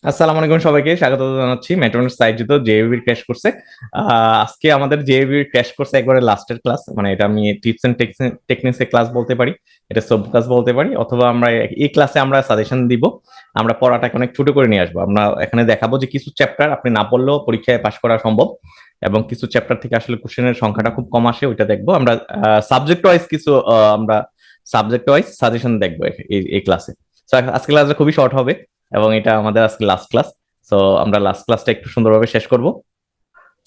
আসসালামু আলাইকুম, সবাইকে স্বাগত জানাচ্ছি মেট্রোনস সাইজিত জেএবির ক্র্যাশ কোর্সে। আজকে আমাদের জেএবির ক্র্যাশ কোর্সে একবারে লাস্টের ক্লাস, মানে এটা আমি টিপস এন্ড টেকনিক্স এর ক্লাস বলতে পারি, এটা সব ক্লাস বলতে পারি, অথবা আমরা এই ক্লাসে আমরা সাজেশন দিব। আমরা পড়াটাকে অনেক ছোট করে নিয়ে আসবো। আমরা এখানে দেখাবো যে কিছু চ্যাপ্টার আপনি না পড়লেও পরীক্ষায় পাশ করা সম্ভব, এবং কিছু চ্যাপ্টার থেকে আসলে কোশ্চেনের সংখ্যাটা খুব কম আসে, ওইটা দেখবো আমরা। সাবজেক্ট ওয়াইজ কিছু আমরা সাবজেক্ট ওয়াইজ সাজেশন দেখবো এই ক্লাসে। আজকে ক্লাসটা খুবই শর্ট হবে, এবং এটা আমাদের আজকে লাস্ট ক্লাস। সো আমরা লাস্ট ক্লাসটা একটু সুন্দরভাবে শেষ করব।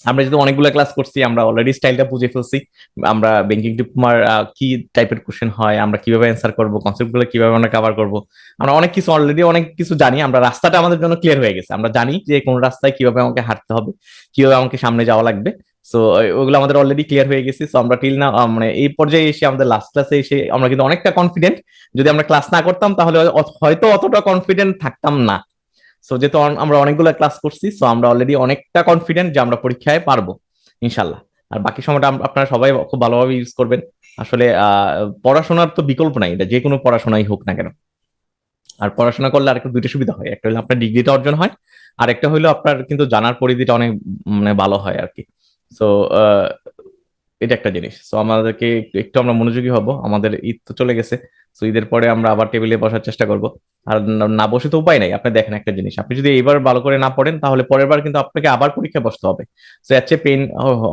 আমরা যেহেতু অনেকগুলো ক্লাস করছি, আমরা অলরেডি স্টাইলটা বুঝে ফেলছি। আমরা ব্যাংকিং ডিপ্লোমার কি টাইপের কোশ্চেন হয়, আমরা কিভাবে অ্যান্সার করবো, কনসেপ্ট গুলো কিভাবে আমরা কভার করবো, আমরা অনেক কিছু অলরেডি অনেক কিছু জানি। আমরা রাস্তাটা আমাদের জন্য ক্লিয়ার হয়ে গেছে, আমরা জানি যে কোন রাস্তায় কিভাবে আমাকে হাঁটতে হবে, কিভাবে আমাকে সামনে যাওয়া লাগবে। সো ওগুলো আমাদের অলরেডি ক্লিয়ার হয়ে গেছে। সো আমরা টিল না মানে এই পর্যায়ে এসে আমাদের লাস্ট ক্লাসে এসে আমরা কিন্তু অনেকটা কনফিডেন্ট। যদি আমরা ক্লাস না করতাম তাহলে হয়তো অতটা কনফিডেন্ট থাকতাম না। সো যেহেতু আমরা অনেকগুলো ক্লাস করছি, সো আমরা অলরেডি অনেকটা কনফিডেন্ট যে আমরা পরীক্ষায় পারবো ইনশাল্লাহ। আর বাকি সময়টা আপনারা সবাই খুব ভালোভাবে ইউজ করবেন। আসলে পড়াশোনার তো বিকল্প নাই, এটা যে কোনো পড়াশোনাই হোক না কেন। আর পড়াশোনা করলে আরেকটা দুইটা সুবিধা হয়, একটা হলো আপনার ডিগ্রিটা অর্জন হয়, আর একটা হলো আপনার কিন্তু জানার পরিধিটা অনেক মানে ভালো হয় আর কি। সো এটা একটা জিনিস। সো আমাদেরকে একটু আমরা মনোযোগী হব। আমাদের ঈদ তো চলে গেছে, সো ঈদের পরে আমরা আবার টেবিলে বসার চেষ্টা করব। আর না বসে তো উপায় নাই। আপনি দেখেন একটা জিনিস, আপনি যদি এইবার ভালো করে না পড়েন তাহলে পরের বার কিন্তু আপনাকে আবার পরীক্ষা বসতে হবে। সো এর চেয়ে পেন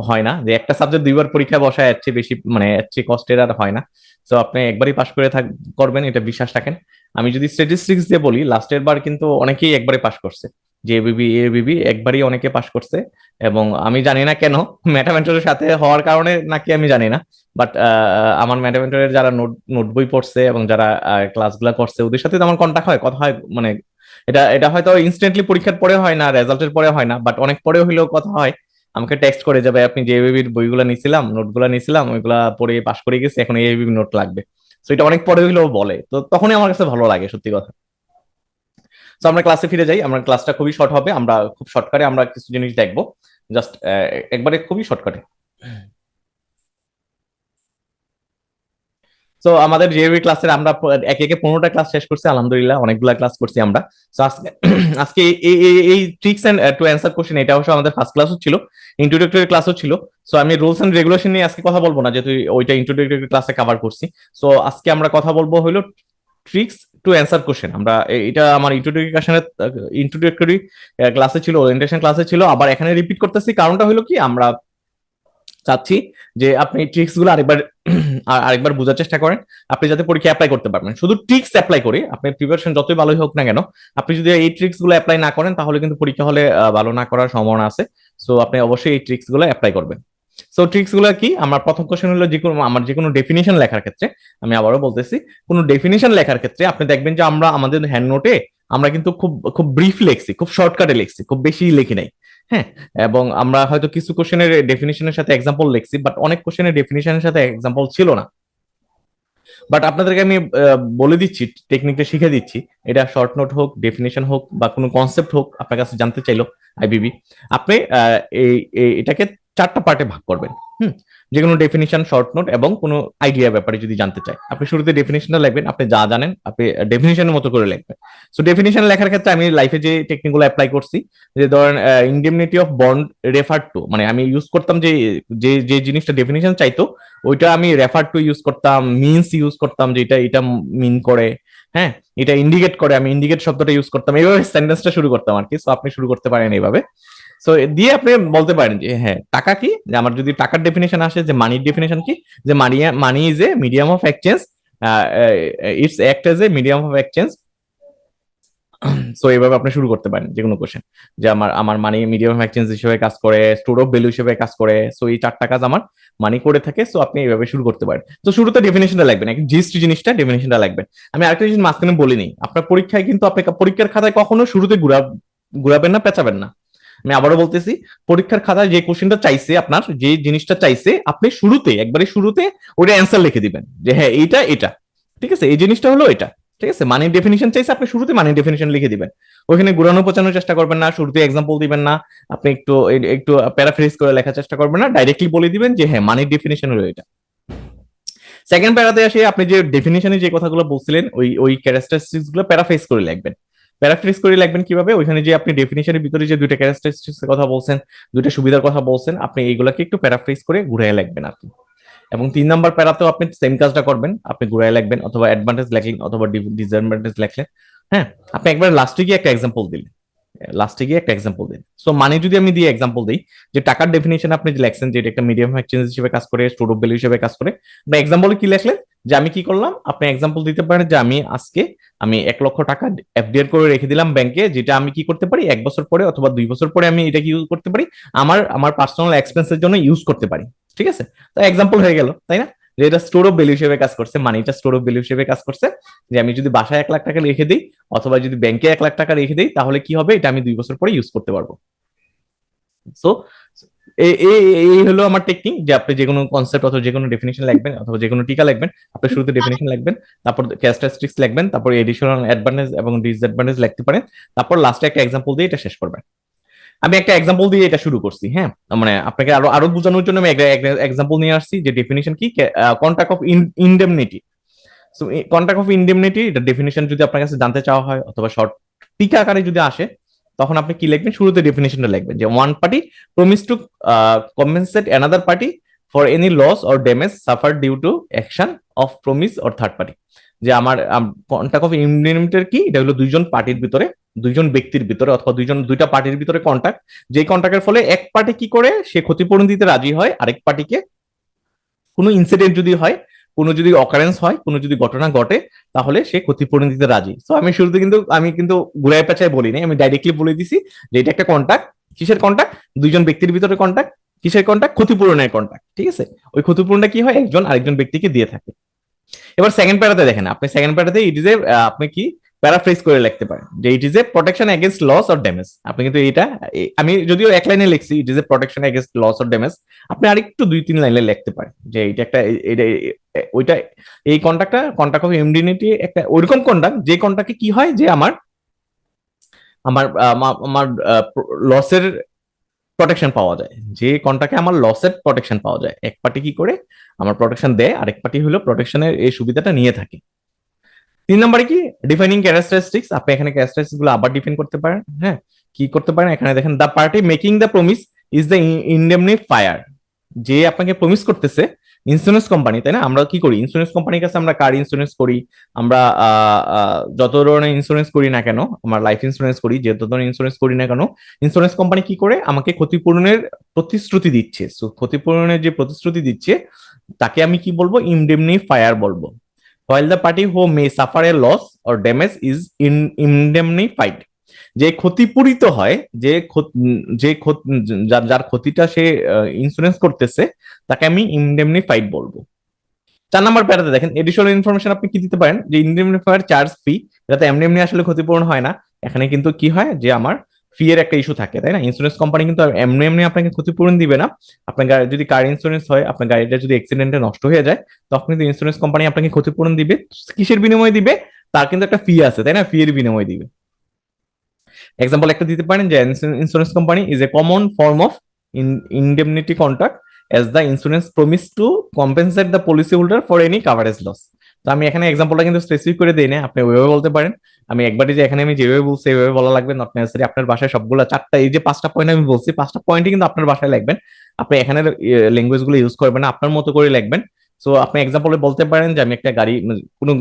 হয় না যে একটা সাবজেক্ট দুইবার পরীক্ষা বসায়, এর চেয়ে বেশি মানে এর চেয়ে কষ্টের আর হয় না। সো আপনি একবারই পাশ করে করবেন, এটা বিশ্বাস রাখেন। আমি যদি স্ট্যাটিস্টিক্স দিয়ে বলি, লাস্টের বার কিন্তু অনেকেই একবারে পাশ করছে। যে এবিবি এবিবি একবারই অনেকে পাশ করছে। এবং আমি জানি না কেন, ম্যাথামেটিক্সের সাথে হওয়ার কারণে নাকি আমি জানি না, বাট আমার ম্যাথামেটিক্সের যারা নোট বই পড়ছে এবং যারা ক্লাসগুলো করছে ওদের সাথে তো আমার কন্টাক্ট হয়, কথা হয়। মানে এটা এটা হয়তো ইনস্ট্যান্টলি পরীক্ষার পরে হয় না, রেজাল্টের পরে হয় না, বাট অনেক পরে হইলেও কথা হয়। আমাকে টেক্সট করে যাবে, আপনি যে এবিবির বইগুলো নিছিলাম, নোটগুলো নিছিলাম, ওইগুলা পড়ে পাশ করে গেছি, এখন এই এবিবি নোট লাগবে। তো এটা অনেক পরে হইলেও বলে, তো তখনই আমার কাছে ভালো লাগে, সত্যি কথা। তো আমরা ক্লাসে ফিরে যাই। আমরা ক্লাসটা খুবই শর্ট হবে, আমরা খুব শর্টকাটে আমরা কিছু জিনিস দেখবো। জাস্ট একবারে খুবই শর্টকাটে। তো আমাদের জিওবি ক্লাসের আমরা একে একে 15টা ক্লাস শেষ করছি, আলহামদুলিল্লাহ অনেকগুলা ক্লাস করছি আমরা। তো আজকে আজকে এই tricks and to answer question, এটা অবশ্য আমাদের ফার্স্ট ক্লাসও ছিল, ইন্ট্রোডাক্টরি ক্লাসও ছিল। সো আমি রুলস এন্ড রেগুলেশন নিয়ে আজকে কথা বলবো না, যেহেতু ওইটা ইন্ট্রোডাক্টরি ক্লাসে কভার করছি। সো আজকে আমরা কথা বলবো হলো ট্রিক্স টু অ্যান্সার কোশ্চেন। আমরা এটা আমার ইন্ট্রোডাক্টরি ক্লাসে ছিল, ওরিয়েন্টেশন ক্লাসে ছিল, আবার এখানে রিপিট করতেছি। কারণটা হলো কি, আমরা চাচ্ছি যে আপনি ট্রিক্স গুলো আরেকবার আরেকবার বোঝার চেষ্টা করেন, আপনি যাতে পরীক্ষা অ্যাপ্লাই করতে পারবেন। শুধু ট্রিক্স অ্যাপ্লাই করে আপনি প্রিপারেশন যতই ভালোই হোক না কেন, আপনি যদি এই ট্রিক্স গুলো অ্যাপ্লাই না করেন তাহলে কিন্তু পরীক্ষা হলে ভালো না করার সম্ভাবনা আছে। সো আপনি অবশ্যই এই ট্রিক্স গুলো অ্যাপ্লাই করবেন। সো ট্রিক্স গুলো কি, আমার প্রথম কোশ্চেন হলো, যে কোনো আমার যে কোনো ডেফিনেশন লেখার ক্ষেত্রে, আমি আবারও বলতেছি, কোনো ডেফিনেশন লেখার ক্ষেত্রে আপনি দেখবেন যে আমরা আমাদের হ্যান্ড নোটে আমরা কিন্তু খুব খুব ব্রিফ লিখছি, খুব শর্টকাটে লিখছি, খুব বেশি লিখি নাই। হ্যাঁ, এবং আমরা হয়তো কিছু কোশ্চেনের ডেফিনিশনের সাথে এক্সাম্পল লিখছি, বাট অনেক কোশ্চেনের ডেফিনিশনের সাথে এক্সাম্পল ছিল না। বাট আপনাদেরকে আমি বলে দিচ্ছি, টেকনিকটা শিখে দিচ্ছি। এটা শর্ট নোট হোক, ডেফিনেশন হোক, বা কোনো কনসেপ্ট হোক, আপনার কাছে জানতে চাইলো আইবিবি, আপনি এটাকে 4টা পার্টে ভাগ করবেন। হুম, যে কোনো ডেফিনিশন, শর্ট নোট এবং কোনো আইডিয়া ব্যাপারে যদি জানতে চাই, আপনি শুরুতে ডেফিনিশনটা লিখবেন, আপনি যা জানেন আপনি ডেফিনিশনের মতো করে লিখবেন। সো ডেফিনিশন লেখার ক্ষেত্রে আমি লাইফে যে টেকনিকগুলো অ্যাপ্লাই করছি, যে ধরেন indemnity of bond refer to, মানে আমি ইউজ করতাম যে যে যে জিনিসটা ডেফিনিশন চাইতো, ওইটা আমি রেফার টু ইউজ করতাম, মিনস ইউজ করতাম, যে এটা এটা মিন করে। হ্যাঁ, এটা ইন্ডিকেট করে, আমি ইন্ডিকেট শব্দটা ইউজ করতাম, এইভাবে সেন্টেন্সটা শুরু করতাম আর কি। সো আপনি শুরু করতে পারেন এইভাবে। সো দিয়ে আপনি বলতে পারেন যে হ্যাঁ, টাকা কি, যে আমার যদি টাকার ডেফিনেশন আসে, যে মানির ডেফিনেশন কি, যে money money is a medium of exchange, it's act as a medium of exchange. So এইভাবে আপনি শুরু করতে পারেন যে কোনো কোশ্চেন, যে আমার আমার মানি মিডিয়াম অফ এক্সচেঞ্জ হিসেবে কাজ করে, স্টোর অফ ভ্যালু হিসেবে কাজ করে। সো এই 4টা কাজ আমার মানি করে থাকে। সো আপনি এইভাবে শুরু করতে পারেন। তো শুরুতে ডেফিনেশনটা লাগবেন, এক জিস্ট জিনিসটা ডেফিনেশনটা লাগবেন। আমি আরেকটা জিনিস মাঝখানে বলিনি, আপনার পরীক্ষায় কিন্তু আপনি পরীক্ষার খাতায় কখনো শুরুতে ঘুরাবেন না, পেঁচাবেন না। আমি আবারও বলতেছি, পরীক্ষার খাতায় যে কোশ্চেনটা চাইছে, আপনার যে জিনিসটা চাইছে, আপনি শুরুতে একবারে শুরুতে ওটা অ্যান্সার লিখে দিবেন, যে হ্যাঁ এইটা এটা, ঠিক আছে, এই জিনিসটা হলো এটা। ঠিক আছে, মানি ডেফিনিশন চাইছে, আপনি শুরুতে মানি ডেফিনিশন লিখে দিবেন। ওখানে ঘুরানো পচানোর চেষ্টা করবেন না, শুরুতে এক্সাম্পল দিবেন না, আপনি একটু একটু প্যারাফ্রেজ করে লেখার চেষ্টা করবেন না, ডাইরেক্টলি বলে দিবেন যে হ্যাঁ মানির ডেফিনিশন হলো এটা। সেকেন্ড প্যারাতে আসে, আপনি যে ডেফিনিশনে যে কথাগুলো বলছিলেন ওই ওই ক্যারেক্টারিস্টিক্স গুলো প্যারাফ্রেজ করে লিখবেন। প্যারাফ্রেজ করে লিখবেন কিভাবে, ওইখানে যে আপনি ডেফিনিশনের ভিতরে যে দুইটা ক্যারেক্টারিস্টিক্স এর কথা বলছেন, দুইটা সুবিধার কথা বলছেন, আপনি এইগুলাকে একটু প্যারাফ্রেজ করে ঘুরাইয়া লিখবেন আর কি। এবং 3 নম্বর প্যারাতেও আপনি সেম কাজটা করবেন, আপনি ঘুরাইয়া লিখবেন অথবা অ্যাডভান্টেজ লিখলেন অথবা ডিসঅ্যাডভান্টেজ লিখলেন। হ্যাঁ, আপনি একবার লাস্টে গিয়ে একটা এক্সাম্পল দিলেন, সো মানে যদি আমি দিয়ে এক্সাম্পল দিই, যে টাকার ডেফিনেশন আপনি যে লেখছেন যে এটা একটা মিডিয়াম অফ এক্সচেঞ্জ হিসেবে কাজ করে, স্টোর অফ ভ্যালু হিসেবে কাজ করে, বা এক্সাম্পলে কি লিখলেন যে আমি কি করলাম, আপনি এক্সাম্পল দিতে পারেন যে আমি 1 লক্ষ টাকা এফডিআর করে রেখে দিলাম ব্যাংকে, যেটা আমি কি করতে পারি 1 বছর পরে অথবা 2 বছর পরে আমি এটাকে ইউজ করতে পারি, আমার পার্সোনাল এক্সপেন্সের জন্য ইউজ করতে পারি। ঠিক আছে, তো এক্সাম্পল হয়ে গেল, তাই না, যে এটা স্টোর অফ ভ্যালু হিসেবে কাজ করছে, মানিটা স্টোর অফ ভ্যালু হিসেবে কাজ করছে, যে আমি যদি বাসায় 1 লাখ টাকা রেখে দিই অথবা যদি ব্যাংকে 1 লাখ টাকা রেখে দিই, তাহলে কি হবে, এটা আমি 2 বছর পরে ইউজ করতে পারবো। সো এই হলো আমার টেকনিক, যে আপনি যে কোনো কনসেপ্ট অথবা যে কোনো ডেফিনেশন লিখবেন অথবা যে কোনো টিকা লিখবেন, আপনি শুরুতে ডেফিনেশন লিখবেন, তারপর ক্যারেক্টারিস্টিক্স লিখবেন, তারপর এডিশনাল অ্যাডভান্টেজ এবং ডিসঅ্যাডভান্টেজ লিখতে পারেন, তারপর লাস্টে একটা এক্সাম্পল দিয়ে এটা শেষ করবেন। আমি একটা এক্সাম্পল দিয়ে এটা শুরু করছি, হ্যাঁ, মানে আপনাকে আরো আরো বোঝানোর জন্য আমি এক্সাম্পল নিয়ে আসছি, যে ডেফিনেশন কি, contract of indemnity. So contract of indemnity এটা ডেফিনেশন যদি আপনার কাছে জানতে চাওয়া হয় অথবা শর্ট টিকা আকারে যদি আসে, তখন আপনি কি লিখবেন, শুরুতে ডেফিনেশনটা লিখবেন যে one party promise to compensate another party for any loss or damage suffer due to action of promise or third party. যে আমার কন্ট্রাক্ট অফ ইনডেমনিটির কি, এটা হলো দুইজন পার্টির ভিতরে, দুইজন ব্যক্তির ভিতরে অথবা দুইটা পার্টির ভিতরে কন্ট্রাক্ট, যে কন্ট্রাক্টের ফলে এক পার্টি কি করে সে ক্ষতিপূরণ দিতে রাজি হয় আরেক পার্টিকে, কোনো ইনসিডেন্ট যদি হয়, কোনো যদি অকারেন্স হয়, কোনো যদি ঘটনা ঘটে, তাহলে সে ক্ষতিপূরণ দিতে রাজি। তো আমি শুরুতে কিন্তু ঘুরায় পেঁচায় বলিনি, আমি ডাইরেক্টলি বলে দিছি যে এটা একটা কন্ট্রাক্ট। কিসের কন্ট্রাক্ট? দুইজন ব্যক্তির ভিতরে কন্ট্রাক্ট। কিসের কন্ট্রাক্ট? ক্ষতিপূরণের কন্ট্রাক্ট। ঠিক আছে, ওই ক্ষতিপূরণটা কি হয়, একজন আরেকজন ব্যক্তিকে দিয়ে থাকে। এবার সেকেন্ড প্যারাতে দেখেন, আপনি সেকেন্ড প্যারাতে ইট ইজ এ, আপনি কি প্যারাফ্রেজ করে লিখতে পারেন যে it is a protection against loss or damage. আপনি কিন্তু এটা, আমি যদিও এক লাইনে লিখছি it is a protection against loss or damage, আপনি আরেকটু 2-3 লাইনে লিখতে পারেন যে এটা একটা, এটা ওইটা, এই কন্ট্রাক্ট অফ ইমডিনিটি একটা ওইরকম কন্ট্রাক্ট, যে কন্ট্রাক্টে কি হয় যে আমার আমার আমার লসের প্রোটেকশন পাওয়া যায়, যে কন্ট্রাক্টে আমার লসের প্রোটেকশন পাওয়া যায়, এক পার্টি কি করে আমার প্রোটেকশন দেয়, আরেক পার্টি হলো প্রোটেকশনের এই সুবিধাটা নিয়ে থাকে। 3 নম্বরে কি, ডিফাইনিং ক্যারেক্টারিস্টিক্স, আপনি এখানে ক্যারেক্টারিস্টিক্স গুলো আবার ডিফাইন করতে পারেন। হ্যাঁ, কি করতে পারেন, এখানে দেখেন the party making the promise is the indemnifier. যে আপনাকে প্রমিস করতেছে ইন্স্যুরেন্স কোম্পানি, তাই না, আমরা কি করি ইন্স্যুরেন্স কোম্পানির কাছে, আমরা কার ইন্স্যুরেন্স করি, আমরা যত ধরনের ইন্স্যুরেন্স করি না কেন, আমরা লাইফ ইন্স্যুরেন্স করি, যত ধরনের ইন্স্যুরেন্স করি না কেন, ইন্স্যুরেন্স কোম্পানি কি করে আমাকে ক্ষতিপূরণের প্রতিশ্রুতি দিচ্ছে। সো ক্ষতিপূরণের যে প্রতিশ্রুতি দিচ্ছে তাকে আমি কি বলবো, ইনডেমনিফায়ার বলবো। while the party who may suffer a loss or damage is indemnified, যে ক্ষতিপূরিত হয়, যার ক্ষতিটা সে ইন্স্যুরেন্স করতেছে, তাকে আমি ইনডেমনিফাইড বলবো। 4 নম্বর প্যারাতে দেখেন এডিশনাল ইনফরমেশন আপনি কি দিতে পারেন, যে ইনডেমনিফায়ার চার্জ ফি, যাতে এমনি এমনি আসলে ক্ষতিপূরণ হয় না। এখানে কিন্তু কি হয় যে আমার ফি এর একটা ইস্যু থাকে, তাই না, ইন্স্যুরেন্স কোম্পানি কিন্তু এমনি এমনি আপনাকে ক্ষতিপূরণ দিবে না। আপনার যদি কার ইন্স্যুরেন্স হয়, আপনার গাড়িটা যদি অ্যাক্সিডেন্টে নষ্ট হয়ে যায়, তখন কিন্তু ইন্স্যুরেন্স কোম্পানি আপনাকে ক্ষতিপূরণ দিবে। কিসের বিনিময়ে দিবে, তার কিন্তু একটা ফি আছে, তাই না, ফি এর বিনিময়ে দিবে। এক্সাম্পল একটা দিতে পারেন যে insurance company is a common form of indemnity contract as the insurance promise to compensate the policy holder for any coverage loss। তো আমি এখানে এক্সাম্পলটা কিন্তু স্পেসিফিক করে দেই না, আপনি ওইভাবে বলতে পারেন। আমি একবারই যে এখানে আমি যেভাবে বলছি এইভাবে বলা লাগবে নট নেসেসারি, আপনার ভাষায় সবগুলো 4টা, এই যে 5টা পয়েন্ট আমি বলছি, 5টা পয়েন্টই কিন্তু আপনার ভাষায় লিখবেন। আপনি এখানে ল্যাঙ্গুয়েজ গুলো ইউজ করবেন না, আপনার মতো করে লিখবেন। সো আপনি এক্সাম্পলে বলতে পারেন যে আমি একটা গাড়ি, কোনো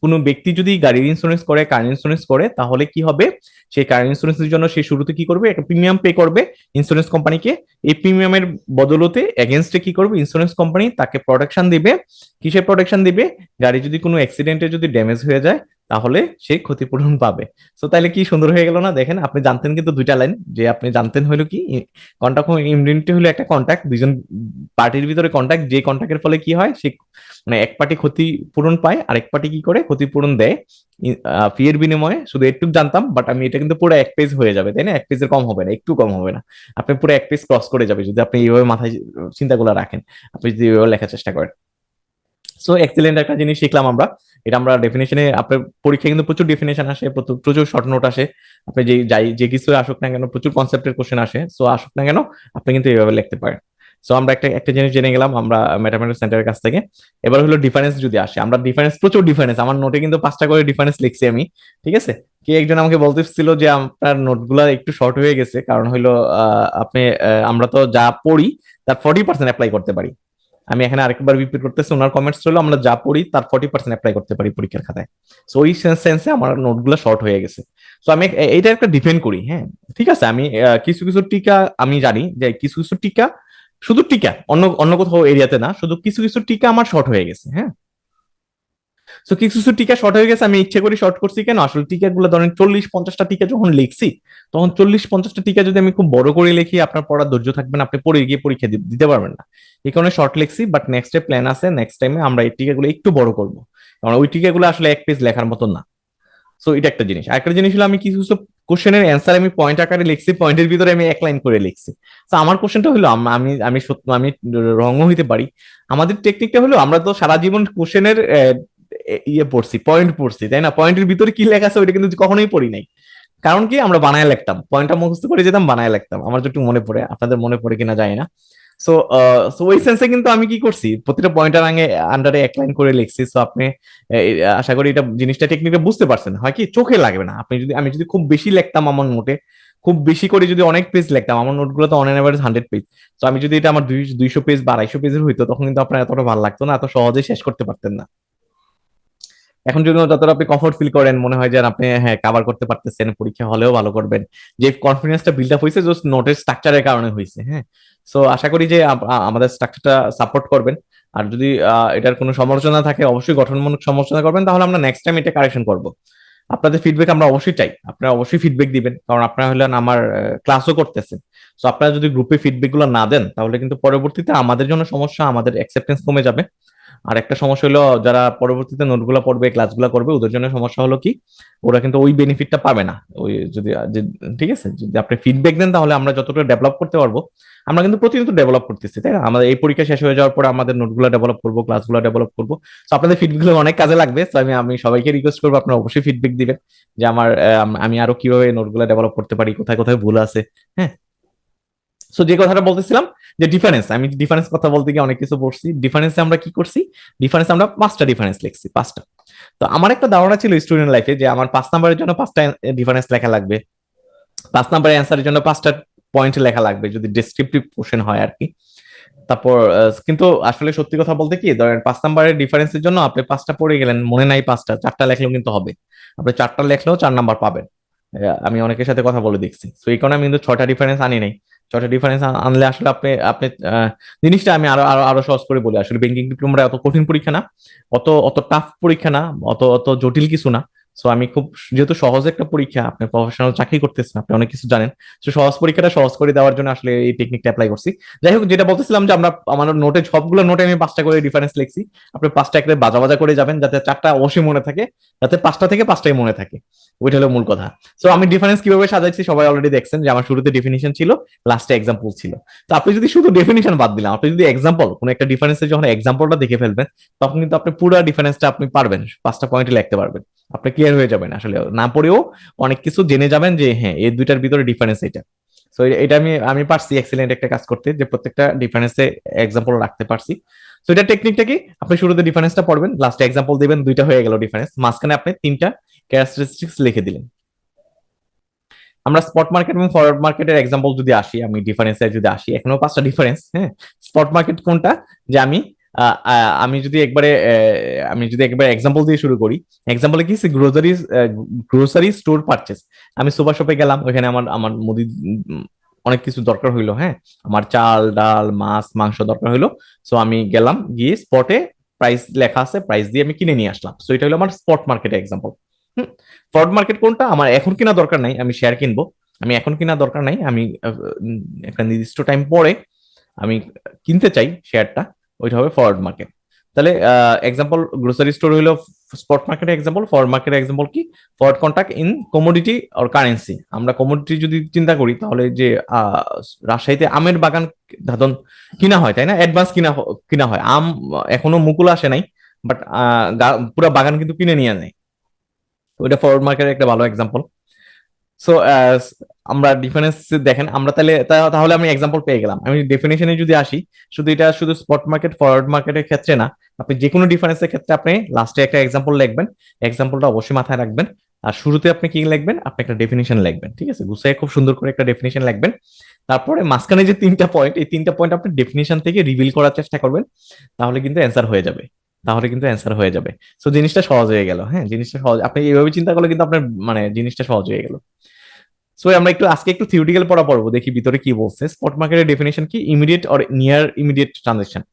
কোনো ব্যক্তি যদি গাড়ির ইন্স্যুরেন্স করে, কার ইন্স্যুরেন্স করে, তাহলে কি হবে, সেই কার ইন্স্যুরেন্সের জন্য সে শুরুতে কি করবে, একটা প্রিমিয়াম পে করবে ইন্স্যুরেন্স কোম্পানিকে। এই প্রিমিয়ামের বদলতে এগেনস্টে কি করবে, ইন্স্যুরেন্স কোম্পানি তাকে প্রোটেকশন দিবে। কিসের প্রোটেকশন দিবে, গাড়ি যদি কোনো অ্যাক্সিডেন্টে যদি ড্যামেজ হয়ে যায়, তাহলে সে ক্ষতিপূরণ পাবে। সো তাহলে কি সুন্দর হয়ে গেল না, দেখেন আপনি জানতেন কিন্তু 2টা লাইন, যে আপনি জানতেন হলো কি, কন্ট্রাক্ট ইমডিনিটি হলো একটা কন্ট্রাক্ট, দুইজন পার্টির ভিতরে কন্ট্রাক্ট, যে কন্ট্রাক্টের ফলে কি হয়, সে মানে এক পার্টি ক্ষতিপূরণ পায়, আরেক পার্টি কি করে ক্ষতিপূরণ দেয় ফি এর বিনিময়ে। শুধু একটু জানতাম, বাট আমি এটা কিন্তু পুরো 1 পেজ হয়ে যাবে, তাই না, 1 পেজের কম হবে না, একটু কম হবে না, আপনি পুরো 1 পেজ ক্রস করে যাবে যদি আপনি এইভাবে মাথায় চিন্তাগুলো রাখেন, আপনি যদি এইভাবে লেখার চেষ্টা করেন। সো এক্সিলেন্ট একটা জিনিস শিখলাম আমরা। এটা আমরা ডেফিনেশনে, আপনার পরীক্ষায় কিন্তু প্রচুর ডেফিনেশন আসে, প্রচুর শর্ট নোট আসে, আপনি যে কিছু আসুক না কেন, প্রচুর কনসেপ্টের কোশ্চেন আসে। সো আসুক না কেন, আপনি কিন্তু এইভাবে লিখতে পারেন। সো আমরা একটা একটা জিনিস জেনে গেলাম আমরা ম্যাথমেটিক্স সেন্টারের কাছ থেকে। এবার হলো ডিফারেন্স যদি আসে, আমরা ডিফারেন্স, প্রচুর ডিফারেন্স, আমার নোটে কিন্তু 5টা করে ডিফারেন্স লিখছি আমি, ঠিক আছে। কে একজন আমাকে বলতেছিল যে আপনার নোটগুলো একটু শর্ট হয়ে গেছে, কারণ হলো আপনি আমরা তো যা পড়ি তার 40% অ্যাপ্লাই করতে পারি। আমি এখানে আরেকবার রিপিট করতেছি, ওনার কমেন্টস হলো আমরা যা পড়ি তার 40% অ্যাপ্লাই করতে পারি পরীক্ষার খাতায়। সো ওই সেন্সে আমার নোটগুলো শর্ট হয়ে গেছে। তো আমি এইটা একটা ডিফেন্ড করি, হ্যাঁ ঠিক আছে। আমি কিছু কিছু টিকা আমি জানি যে কিছু কিছু টিকা, শুধু টিকা, অন্য অন্য কোথাও এরিয়াতে না, শুধু কিছু কিছু টিকা আমার শর্ট হয়ে গেছে, হ্যাঁ। তো কিছু কিছু টিকা শর্ট হয়ে গেছে, আমি ইচ্ছে করে শর্ট করছি কেন, আসলে টিকাগুলো ধরেন 40-50টা টিকা যখন লিখছি, তখন 40-50টা টিকা যদি আমি খুব বড় করে লিখি, আপনার পড়ার ধৈর্য থাকবে না, আপনি পড়ে গিয়ে পরীক্ষা দিতে পারবেন না। এই কারণে শর্ট লিখছি, বাট নেক্সট প্ল্যান আছে, নেক্সট টাইমে আমরা এই টিকাগুলো একটু বড় করবো, কারণ ওই টিকাগুলো আসলে 1 পেজ লেখার মতন না। সো এটা একটা জিনিস। আরেকটা জিনিস হলো আমি কিছু কিছু কোশ্চেনের অ্যান্সার আমি পয়েন্ট আকারে লিখছি, পয়েন্টের ভিতরে আমি 1 লাইন করে লিখছি। তো আমার কোশ্চেনটা হলো আমি আমি সত্য আমি রঙও হইতে পারি। আমাদের টেকনিকটা হলো আমরা তো সারা জীবন কোশ্চেনের ইয়ে পড়ছি, পয়েন্ট পড়ছি, তাই না? পয়েন্টের ভিতরে কি লেখা আছে ওইটা কিন্তু কখনোই পড়ি নাই। কারণ কি, আমরা বানায় লিখতাম, পয়েন্টটা মুখস্থ করে যেতাম, বানায় লিখতাম। আমার যতটুকু মনে পড়ে, আপনাদের মনে পড়ে কিনা যায় না। সো সো ওই সেন্সে কিন্তু আমি কি করছি, প্রতিটা পয়েন্টার আগে আন্ডারে 1 লাইন করে লিখছি। সো আপনি আশা করি এটা জিনিসটা টেকনিকটা বুঝতে পারছেন। হয় কি, চোখে লাগবে না। আপনি যদি, আমি যদি খুব বেশি লিখতাম আমার নোটে, খুব বেশি করে যদি অনেক পেজ লিখতাম, আমার নোটগুলো তো অন এন এভারেজ 100 পেজ। তো আমি যদি এটা আমার 200 পেজ বা 250 পেজের হইতো, তখন কিন্তু আপনার এতটা ভালো লাগতো না, এত সহজেই শেষ করতে পারতেন না। এখন যদি যতটা আপনি কমফোর্ট ফিল করেন, মনে হয় যে আপনি হ্যাঁ কভার করতে পারতেছেন, পরীক্ষা হলেও ভালো করবেন, যে কনফিডেন্সটা বিল্ড আপ হয়েছে জাস্ট নোটের স্ট্রাকচারের কারণে হয়েছে, হ্যাঁ। সো আশা করি যে আমাদের স্ট্রাকচারটা সাপোর্ট করবেন। আর যদি এটার কোনো সমালোচনা থাকে, অবশ্যই গঠনমূলক সমালোচনা করবেন, তাহলে আমরা নেক্সট টাইম এটা কারেকশন করবো। আপনাদের ফিডব্যাক আমরা অবশ্যই চাই, আপনারা অবশ্যই ফিডব্যাক দিবেন, কারণ আপনারা হলেন আমার ক্লাসও করতেছেন। সো আপনারা যদি গ্রুপে ফিডব্যাক গুলো না দেন, তাহলে কিন্তু পরবর্তীতে আমাদের জন্য সমস্যা, আমাদের অ্যাকসেপ্টেন্স কমে যাবে। আর একটা সমস্যা হলো, যারা পরবর্তীতে নোটগুলো পড়বে, ক্লাসগুলো করবে, ওদের জন্য সমস্যা হলো কি, ওরা কিন্তু ওই বেনিফিটটা পাবে না। ওই যদি ঠিক আছে, যদি আপনি ফিডব্যাক দেন, তাহলে আমরা যতটা ডেভেলপ করতে পারবো, আমরা কিন্তু প্রতিনিয়ত ডেভেলপ করতেছি, তাই না? আমাদের এই পরীক্ষা শেষ হয়ে যাওয়ার পরে আমাদের নোটগুলো ডেভেলপ করবো, ক্লাসগুলো ডেভেলপ করবো। তো আপনাদের ফিডব্যাক গুলো অনেক কাজে লাগবে। তো আমি সবাইকে রিকোয়েস্ট করবো, আপনারা অবশ্যই ফিডব্যাক দিবেন যে আমার আমি আরো কিভাবে নোটগুলো ডেভেলপ করতে পারি, কোথায় কোথায় ভুল আছে, হ্যাঁ। সো যে কথাটা বলতেছিলাম, যে ডিফারেন্স, আমি ডিফারেন্স কথা বলতে গিয়ে অনেক কিছু পড়ছি। ডিফারেন্সে আমরা কি করছি, ডিফারেন্স আমরা 5টা ডিফারেন্স লিখছি, 5টা। তো আমার একটা ধারণা ছিল স্টুডেন্ট লাইফে, যে আমার 5 নাম্বারের জন্য 5টা ডিফারেন্স লেখা লাগবে, 5 নাম্বারের অ্যান্সারের জন্য 5টা পয়েন্ট লেখা লাগবে, যদি ডেসক্রিপটিভ কোশ্চেন হয় আর কি। তারপর কিন্তু আসলে সত্যি কথা বলতে কি, ধরেন 5 নাম্বারের ডিফারেন্সের জন্য আপনি 5টা পড়ে গেলেন, মনে নাই 5টা, 4টা লেখলেও কিন্তু হবে। আপনি 4টা লেখলেও 4 নাম্বার পাবেন। আমি অনেকের সাথে কথা বলে দেখছি। তো এই কারণে আমি কিন্তু 6টা ডিফারেন্স আনি নাই। 6টা ডিফারেন্স আনলে আসলে আপনি আপনি জিনিসটা আমি আরো আরো আরো সহজ করে বলি। আসলে ব্যাংকিং ডিপ্লোমাটা অত কঠিন পরীক্ষা না, অত অত টাফ পরীক্ষা না, অত অত জটিল কিছু না। সো আমি খুব, যেহেতু সহজ একটা পরীক্ষা, আপনি প্রফেশনাল চাকরি করতেছেন, আপনি অনেক কিছু জানেন। তো সহজ পরীক্ষাটা সহজ করে দেওয়ার জন্য আসলে এই টেকনিকটা অ্যাপ্লাই করছি। যাই হোক, যেটা বলতেছিলাম, যে আমরা আমার নোটে, সবগুলো নোটে আমি 5টা করে ডিফারেন্স লিখছি। আপনি 5টা একটা বাজা বাজা করে যাবেন, যাতে 4টা অবশ্যই মনে থাকে, যাতে 5টা থেকে 5টাই মনে থাকে। ওইটা হলো মূল কথা। সো আমি ডিফারেন্স কিভাবে সাজাইছি সবাই অলরেডি দেখছেন, যে আমার শুরুতে ডেফিনিশন ছিল, লাস্টে এক্সাম্পল ছিল। তো আপনি যদি শুধু ডেফিনিশন বাদ দিলাম, আপনি যদি এক্সাম্পল, কোন একটা ডিফারেন্সের যখন এক্সাম্পলটা দেখে ফেলবেন, তখন কিন্তু আপনি পুরো ডিফারেন্সটা আপনি পারবেন, 5টা পয়েন্টে লিখতে পারবেন। আপনি ক্লিয়ার হয়ে যাবেন, আসলে না পড়েও অনেক কিছু জেনে যাবেন, যে হ্যাঁ এই দুইটার ভিতরে ডিফারেন্স এটা। সো এটা আমি আমি পারছি এক্সিলেন্ট একটা কাজ করতে, যে প্রত্যেকটা ডিফারেন্সে এক্সাম্পল রাখতে পারছি। সো এটা টেকনিকটা কি, আপনি শুরুতে ডিফারেন্সটা পড়বেন, লাস্টে এক্সাম্পল দিবেন, দুইটা হয়ে গেল ডিফারেন্স, মাঝখানে আপনি 3টা ক্যারেক্টারিস্টিক্স লিখে দিলেন। আমরা স্পট মার্কেট এবং ফরওয়ার্ড মার্কেটের এক্সাম্পল যদি আসি, আমি ডিফারেন্সে যদি আসি, এখনো 5টা ডিফারেন্স, হ্যাঁ। স্পট মার্কেট কোনটা, যে আমি যদি একবার এক্সাম্পল দিয়ে শুরু করি। এক্সাম্পলে কি, গ্রোসারি স্টোর পারচেস। আমি সুপার শপে গেলাম, ওইখানে আমার আমার মুদি অনেক কিছু দরকার হইলো, হ্যাঁ। আমার চাল ডাল মাছ মাংস দরকার হইলো। সো আমি গেলাম, গিয়ে স্পটে প্রাইস লেখা আছে, প্রাইস দিয়ে আমি কিনে নিয়ে আসলাম। সো এটা হলো আমার স্পট মার্কেটের এক্সাম্পল। ফরওয়ার্ড মার্কেট কোনটা, আমার এখন কিনা দরকার নাই, আমি শেয়ার কিনবো, আমি এখন কিনা দরকার নাই, আমি একটা নির্দিষ্ট টাইম পরে আমি কিনতে চাই শেয়ারটা, ওইটা হবে ফরওয়ার্ড মার্কেট। তাহলে এক্সাম্পল, গ্রোসারি স্টোর হইলো স্পট মার্কেটের এক্সাম্পল, ফরওয়ার্ড মার্কেটের এক্সাম্পল কি, forward contract in commodity or currency. আমরা কমোডিটি যদি চিন্তা করি, তাহলে যে রাজশাহীতে আমের বাগান ধরুন কিনা হয়, তাই না? অ্যাডভান্স কিনা হয়, আম এখনো মুকুল আসে নাই, বাট পুরো বাগান কিন্তু কিনে নিয়ে নেয়। ওইটা ফরওয়ার্ড মার্কেটের একটা ভালো এক্সাম্পল। সো আমরা ডিফারেন্স দেখেন, আমরা তাহলে আমি এক্সাম্পল পেয়ে গেলাম। আমি ডেফিনেশনে যদি আসি, শুধু এটা শুধু স্পট মার্কেট ফরওয়ার্ড মার্কেটের ক্ষেত্রে না, আপনি যে কোনো ডিফারেন্সের ক্ষেত্রে আপনি লাস্টে একটা এক্সাম্পল লিখবেন, এক্সাম্পলটা অবশ্যই মাথায় রাখবেন। আর শুরুতে আপনি কি লিখবেন, আপনি একটা ডেফিনেশন লিখবেন, ঠিক আছে, গুছিয়ে খুব সুন্দর করে একটা ডেফিনেশন লিখবেন। তারপরে মাঝখানে যে 3টা পয়েন্ট, এই 3টা পয়েন্ট আপনি ডেফিনেশন থেকে রিভিল করার চেষ্টা করবেন, তাহলে কিন্তু অ্যান্সার হয়ে যাবে। তাহলে কিন্তু অ্যান্সার হয়ে যাবে। সো জিনিসটা সহজ হয়ে গেল। হ্যাঁ, জিনিসটা সহজ, আপনি এইভাবে চিন্তা করলে কিন্তু আপনার মানে জিনিসটা সহজ হয়ে গেল। সো আমরা আজকে একটু থিওরিটিক্যাল পড়া পড়বো, দেখি ভিতরে কি বলছে। স্পট মার্কেটের ডেফিনেশন কি, immediate or near immediate transaction.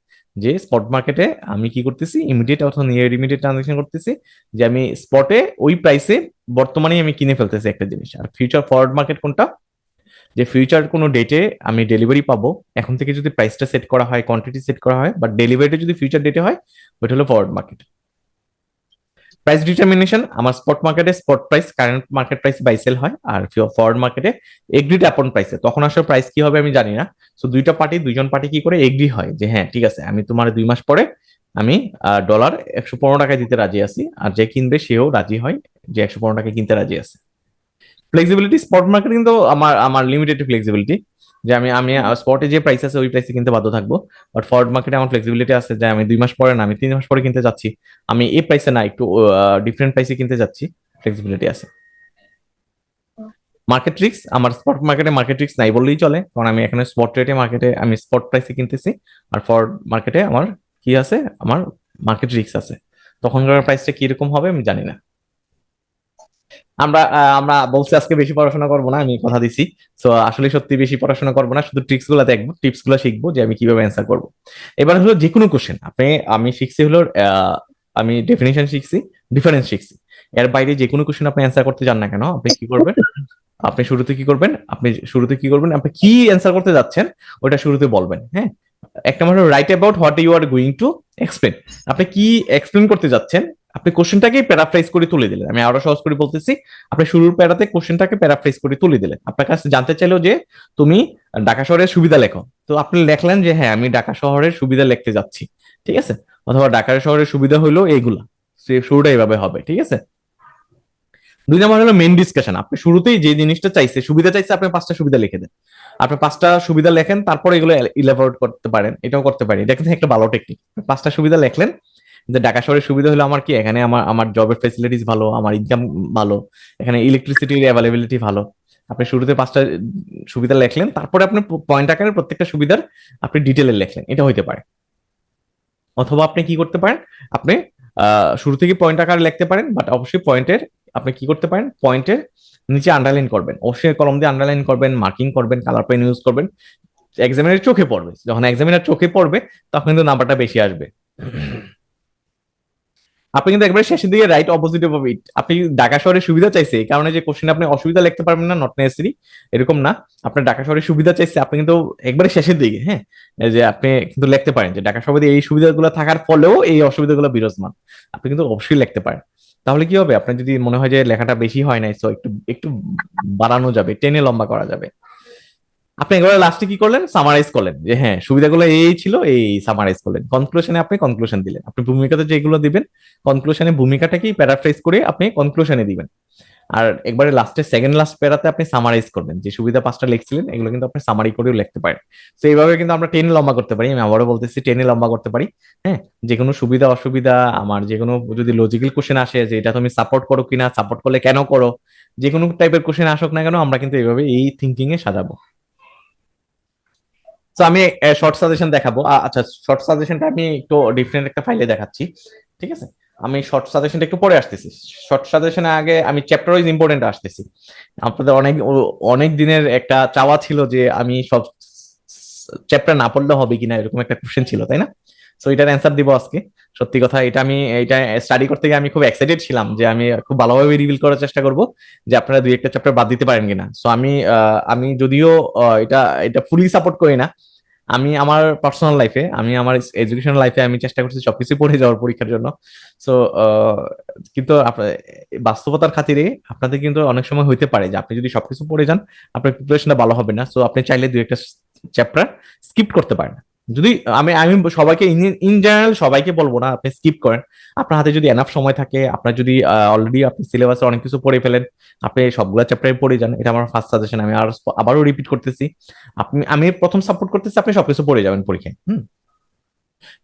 যে স্পট মার্কেটে আমি কি করতেছি, ইমিডিয়েট অথবা নিয়ার ইমিডিয়েট ট্রানজাকশন করতেছি, যে আমি স্পটে ওই প্রাইসে বর্তমানে আমি কিনে ফেলতেছি একটা জিনিস। আর ফিউচার ফরওয়ার্ড মার্কেট কোনটা, যে ফিউচার কোনো ডেটে আমি ডেলিভারি পাবো, এখন থেকে যদি প্রাইসটা সেট করা হয়, কোয়ান্টিটি সেট করা হয়, বাট ডেলিভারিটা যদি ফিউচার ডেটে হয়, ওইটা হলো ফরওয়ার্ড মার্কেট। প্রাইস ডিটারমিনেশন, আমার স্পট মার্কেটে spot price current market price buy sell হয়, আর ফরওয়ার্ড মার্কেটে এগ্রিড আপন প্রাইসে, তখন আসলে প্রাইস কি হবে আমি জানি না। সো দুইজন পার্টি কি করে এগ্রি হয় যে হ্যাঁ ঠিক আছে, আমি তোমার 2 মাস পরে আমি ডলার 115 টাকায় দিতে রাজি আছি, আর যে কিনবে সেও রাজি হয় যে 115 টাকায় কিনতে রাজি আছে। ফ্লেক্সিবিলিটি, স্পট মার্কেট কিন্তু আমার আমার লিমিটেড ফ্লেক্সিবিলিটি, যে আমি আমি স্পটে যে প্রাইস আছে ওই প্রাইসে কিনতে বাধ্য থাকবো। বাট ফরওয়ার্ড মার্কেটে আমার ফ্লেক্সিবিলিটি আছে, যে আমি 2 মাস পরে না, আমি 3 মাস পরে কিনতে যাচ্ছি, আমি এই প্রাইসে না, একটু ডিফারেন্ট প্রাইসে কিনতে যাচ্ছি, ফ্লেক্সিবিলিটি আছে। মার্কেট রিস্ক, আমার স্পট মার্কেটে মার্কেট রিস্ক নাই বললেই চলে, কারণ আমি এখানে স্পট রেটে মার্কেটে আমি স্পট প্রাইসে কিনতেছি। আর ফরওয়ার্ড মার্কেটে আমার কি আছে, আমার মার্কেট রিস্ক আছে, তখনকার প্রাইসটা কিরকম হবে আমি জানি না। আমরা বলছি আজকে বেশি পড়াশোনা করবো না, আমি কথা দিছি। তো আসলে সত্যি বেশি পড়াশোনা করবো না, শুধু ট্রিক্স গুলা দেখবো, টিপস গুলা শিখবো যে আমি কিভাবে অ্যান্সার করবো। এবার হলো যে কোনো কোশ্চেন আমি শিখছি হলো আমি ডেফিনেশন শিখছি, ডিফারেন্স শিখছি, এর বাইরে যে কোনো কোশ্চেন আপনি অ্যান্সার করতে যান না কেন, আপনি কি করবেন, আপনি শুরুতে কি করবেন, আপনি কি অ্যান্সার করতে যাচ্ছেন ওটা শুরুতে বলবেন। হ্যাঁ, এক নম্বর হলো right about what you are going to explain. আপনি কি এক্সপ্লেন করতে যাচ্ছেন, আপনি কোশ্চেনটাকে প্যারাফ্রাইজ করে তুলে দিলেন। আমি আরো সহজ করে বলতেছি, আপনি শুরুর প্যারাতে কোশ্চেনটাকে প্যারাফ্রাইজ করে তুলে দিলেন। আপনার কাছে জানতে চাইলো যে তুমি ঢাকা শহরের সুবিধা লেখো, তো আপনি লেখলেন যে হ্যাঁ আমি ঢাকা শহরের সুবিধা লিখতে যাচ্ছি, ঠিক আছে, অথবা ঢাকা শহরের সুবিধা হলো এইগুলা, শুরুটা এইভাবে হবে, ঠিক আছে। 2 নম্বর হলো মেন ডিসকাশন, আপনি শুরুতেই যে জিনিসটা চাইছে, সুবিধা চাইছে, আপনি 5টা সুবিধা লিখে দেন। আপনি 5টা সুবিধা লেখেন, তারপরে এগুলো ইলাবোরেট করতে পারেন, এটাও করতে পারেন, এটা কিন্তু একটা ভালো টেকনিক। 5টা সুবিধা লেখলেন, যে ঢাকা শহরের সুবিধা হলো আমার কি, এখানে আমার আমার জবের ফেসিলিটিস ভালো, আমার ইনকাম ভালো, এখানে ইলেকট্রিসিটির অ্যাভেলেবিলিটি ভালো। আপনি শুরুতে 5টা সুবিধা লেখলেন, তারপরে আপনি পয়েন্ট আকারে প্রত্যেকটা সুবিধার আপনি ডিটেলে লেখলেন, এটা হইতে পারে। অথবা আপনি কি করতে পারেন, আপনি শুরু থেকে পয়েন্ট আকারে লিখতে পারেন, বাট অবশ্যই পয়েন্টের আপনি কি করতে পারেন, পয়েন্টের নিচে আন্ডারলাইন করবেন, অবশ্যই কলম দিয়ে আন্ডারলাইন করবেন, মার্কিং করবেন, কালার পেন ইউজ করবেন। এক্সামিনার চোখে পড়বে, যখন এক্সামিনার চোখে পড়বে তখন কিন্তু নাম্বারটা বেশি আসবে। আপনি কিন্তু একবারে শেষের দিকে রাইট অপোজিট অফ ইট, আপনি ঢাকা শহরের সুবিধা চাইছে এই কারণে যে কোশ্চেন আপনি অসুবিধা লিখতে পারবেন না, নট নেসেসারি, এরকম না। আপনার ঢাকা শহরের সুবিধা চাইছে, আপনি কিন্তু একবারে শেষের দিকে, হ্যাঁ, এই যে আপনি কিন্তু লিখতে পারেন যে ঢাকা শহরে এই সুবিধাগুলো থাকার ফলেও এই অসুবিধাগুলো বিরাজমান, আপনি কিন্তু অবশ্যই লিখতে পারেন। তাহলে কি হবে, আপনার যদি মনে হয় যে লেখাটা বেশি হয় নাই, তো একটু একটু বাড়ানো যাবে, টেনে লম্বা করা যাবে। আপনি একবার লাস্টে কি করলেন, সামারাইজ করলেন যে হ্যাঁ সুবিধাগুলো এই ছিল, এই সামারাইজ করলেন। কনক্লুশনে আপনি কনক্লুশন দিলেন, আপনি ভূমিকাতে যেগুলো দিবেন কনক্লুশনে ভূমিকাটাকেই প্যারাফ্রেজ করে আপনি কনক্লুশনে দিবেন। আর একবারে লাস্টে সেকেন্ড লাস্ট প্যারাতে আপনি সামারাইজ করবেন, যে সুবিধা 5টা লিখছিলেন এগুলো কিন্তু আপনি সামারি করেও লিখতে পারেন। তো এইভাবে কিন্তু আমরা টেনে লম্বা করতে পারি, আমি আবারও বলতেছি টেনে লম্বা করতে পারি। হ্যাঁ, যে কোনো সুবিধা অসুবিধা, আমার যে কোনো যদি লজিক্যাল কোশ্চেন আসে যে এটা তুমি সাপোর্ট করো কিনা, সাপোর্ট করলে কেন করো, যে কোনো টাইপের কোশ্চেন আসুক না কেন, আমরা কিন্তু এইভাবে এই থিঙ্কিং এ সাজাবো। তো আমি শর্ট সাজেশন দেখাবো। আচ্ছা, শর্ট সাজেশনটা আমি একটু ডিফারেন্ট একটা ফাইলে দেখাচ্ছি, ঠিক আছে। আমি শর্ট সাজেশনটা একটু পরে আসতেছি, শর্ট সাজেশনের আগে আমি চ্যাপ্টার ওয়াইজ ইম্পর্টেন্ট আসতেছি। আপনাদের অনেক অনেক দিনের একটা চাওয়া ছিল যে আমি সব চ্যাপ্টার না পড়লে হবে কিনা, এরকম একটা কোশ্চেন ছিল, তাই না? সো এটার অ্যান্সার দিব আজকে। সত্যি কথা, এটা স্টাডি করতে গিয়ে আমি খুব এক্সাইটেড ছিলাম যে আমি খুব ভালোভাবে রিভিল করার চেষ্টা করব যে আপনারা 2-1টা চ্যাপ্টার বাদ দিতে পারেন কিনা। সো আমি যদিও এটা এটা ফুলি সাপোর্ট করি না, আমি আমার পার্সোনাল লাইফে, আমি আমার এডুকেশন লাইফে আমি চেষ্টা করছি সবকিছু পড়ে যাওয়ার পরীক্ষার জন্য। সো কিন্তু বাস্তবতার খাতিরে আপনাদের কিন্তু অনেক সময় হইতে পারে যে আপনি যদি সবকিছু পড়ে যান আপনার প্রিপারেশনটা ভালো হবে না। সো আপনি চাইলে 2-1টা চ্যাপ্টার স্কিপ করতে পারেন, যদি আমি আমি সবাইকে ইন জেনারেল সবাইকে বলবো না আপনি স্কিপ করেন। আপনার হাতে যদি এনাফ সময় থাকে, আপনার যদি অলরেডি আপনি সিলেবাসে অনেক কিছু পড়ে ফেলেন, আপনি সবগুলো চ্যাপ্টারে পড়ে যান, এটা আমার ফার্স্ট সাজেশন। আমি আবারও রিপিট করতেছি, আমি প্রথম সাপোর্ট করতেছি আপনি সবকিছু পড়ে যাবেন পরীক্ষায়।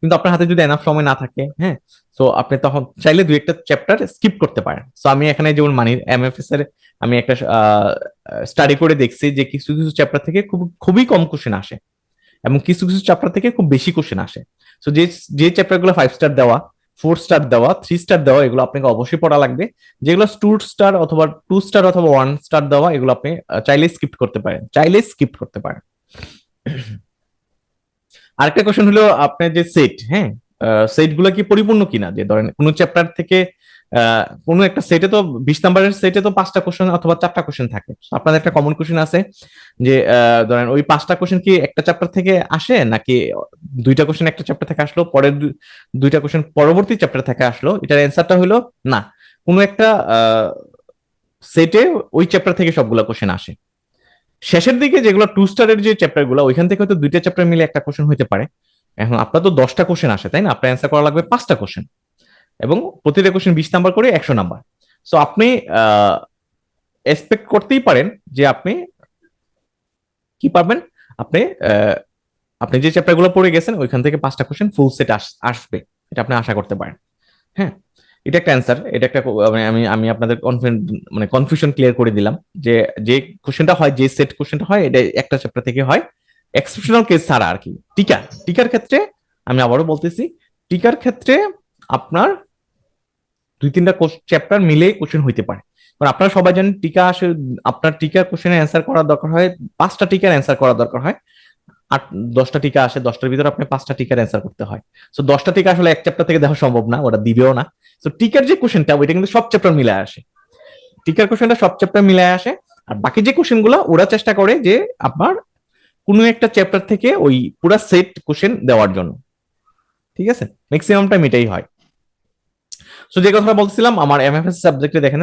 কিন্তু আপনার হাতে যদি এনাফ সময় না থাকে, হ্যাঁ, তো আপনি তখন চাইলে দুই একটা চ্যাপ্টার স্কিপ করতে পারেন। তো আমি এখানে যেমন মানি এমএফএস এর আমি একটা স্টাডি করে দেখছি যে কিছু কিছু চ্যাপ্টার থেকে খুবই কম কোশ্চেন আসে, এবং কিছু কিছু চ্যাপ্টার থেকে খুব বেশি কোশ্চেন আসে। তো যে যে চ্যাপ্টার গুলো 5 স্টার দেওয়া, 4 স্টার দেওয়া, 3 স্টার দেওয়া, এগুলো আপনাকে অবশ্যই পড়া লাগবে। যেগুলো 2 স্টার অথবা 2 স্টার অথবা 1 স্টার দেওয়া, এগুলো আপনি চাইলে স্কিপ করতে পারেন, চাইলে স্কিপ করতে পারেন। আরেকটা কোশ্চেন হলো আপনার যে সেট, হ্যাঁ, সেট গুলো কি পরিপূর্ণ কিনা। যে ধরেন কোন চ্যাপ্টার থেকে কোন একটা সেটে তো 20 নাম্বারের সেটে তো 5টা কোশ্চেন অথবা 4টা কোশ্চেন থাকে। আপনাদের একটা কমন কোশ্চেন আছে যে ধরেন ওই 5টা কোশ্চেন কি একটা চ্যাপ্টার থেকে আসে, নাকি 2টা কোশ্চেন একটা চ্যাপ্টার থেকে আসলো, পরের 2টা কোশ্চেন পরবর্তী চ্যাপ্টার থেকে আসলো। এটার অ্যান্সারটা হলো না, কোনো একটা সেটে ওই চ্যাপ্টার থেকে সবগুলা কোশ্চেন আসে। শেষের দিকে যেগুলো 2 স্টারের যে চ্যাপ্টার গুলো, ওইখান থেকে হয়তো 2টা চ্যাপ্টার মিলে একটা কোশ্চেন হতে পারে। এখন আপনার তো 10টা কোশ্চেন আসে, তাই না? আপনার অ্যান্সার করা লাগবে 5টা কোশ্চেন, এবং প্রতিটা কোশ্চেন 20 নাম্বার করে 100 নাম্বার। সো আপনি এক্সপেক্ট করতেই পারেন যে আপনি কি পারবেন, আপনি আহ, আপনি যে চ্যাপ্টার গুলো পড়ে গেছেন ওইখান থেকে 5টা কোশ্চেন ফুল সেট আসবে, এটা আপনি আশা করতে পারেন। হ্যাঁ, এটা একটা অ্যান্সার, এটা একটা মানে আমি আমি আপনাদের মানে কনফিউশন ক্লিয়ার করে দিলাম যে যে কোশ্চেনটা হয়, যে সেট কোশ্চেনটা হয়, এটা একটা চ্যাপ্টার থেকে হয়, এক্সেপশনাল কেস ছাড়া আর কি। টিকা টিকার ক্ষেত্রে আমি আবারও বলতেছি, টিকার ক্ষেত্রে আপনার 2-3টা চ্যাপ্টার মিলে কোশ্চেন হইতে পারে। কারণ আপনারা সবাই জানেন টিকা আসে, আপনার টিকার কোশ্চেনের অ্যান্সার করার দরকার হয় 5টা টিকার অ্যান্সার করার দরকার হয়। 10টা টিকা আসে, 10টার ভিতরে আপনি 5টা টিকার অ্যান্সার করতে হয়। তো 10টা টিকা আসলে এক চ্যাপ্টার থেকে দেওয়া সম্ভব না, ওটা দিবেও না। তো টিকার যে কোশ্চেনটা ওইটা কিন্তু সব চ্যাপ্টার মিলে আসে, টিকার কোশ্চেনটা সব চ্যাপ্টার মিলে আসে। আর বাকি যে কোশ্চেন গুলো ওরা চেষ্টা করে যে আপনার কোনো একটা চ্যাপ্টার থেকে ওই পুরা সেট কোশ্চেন দেওয়ার জন্য। ঠিক আছে, ম্যাক্সিমাম টাইম এটাই হয়। সো যে কথা বলছিলাম, আমার এমএফএস সাবজেক্টে দেখেন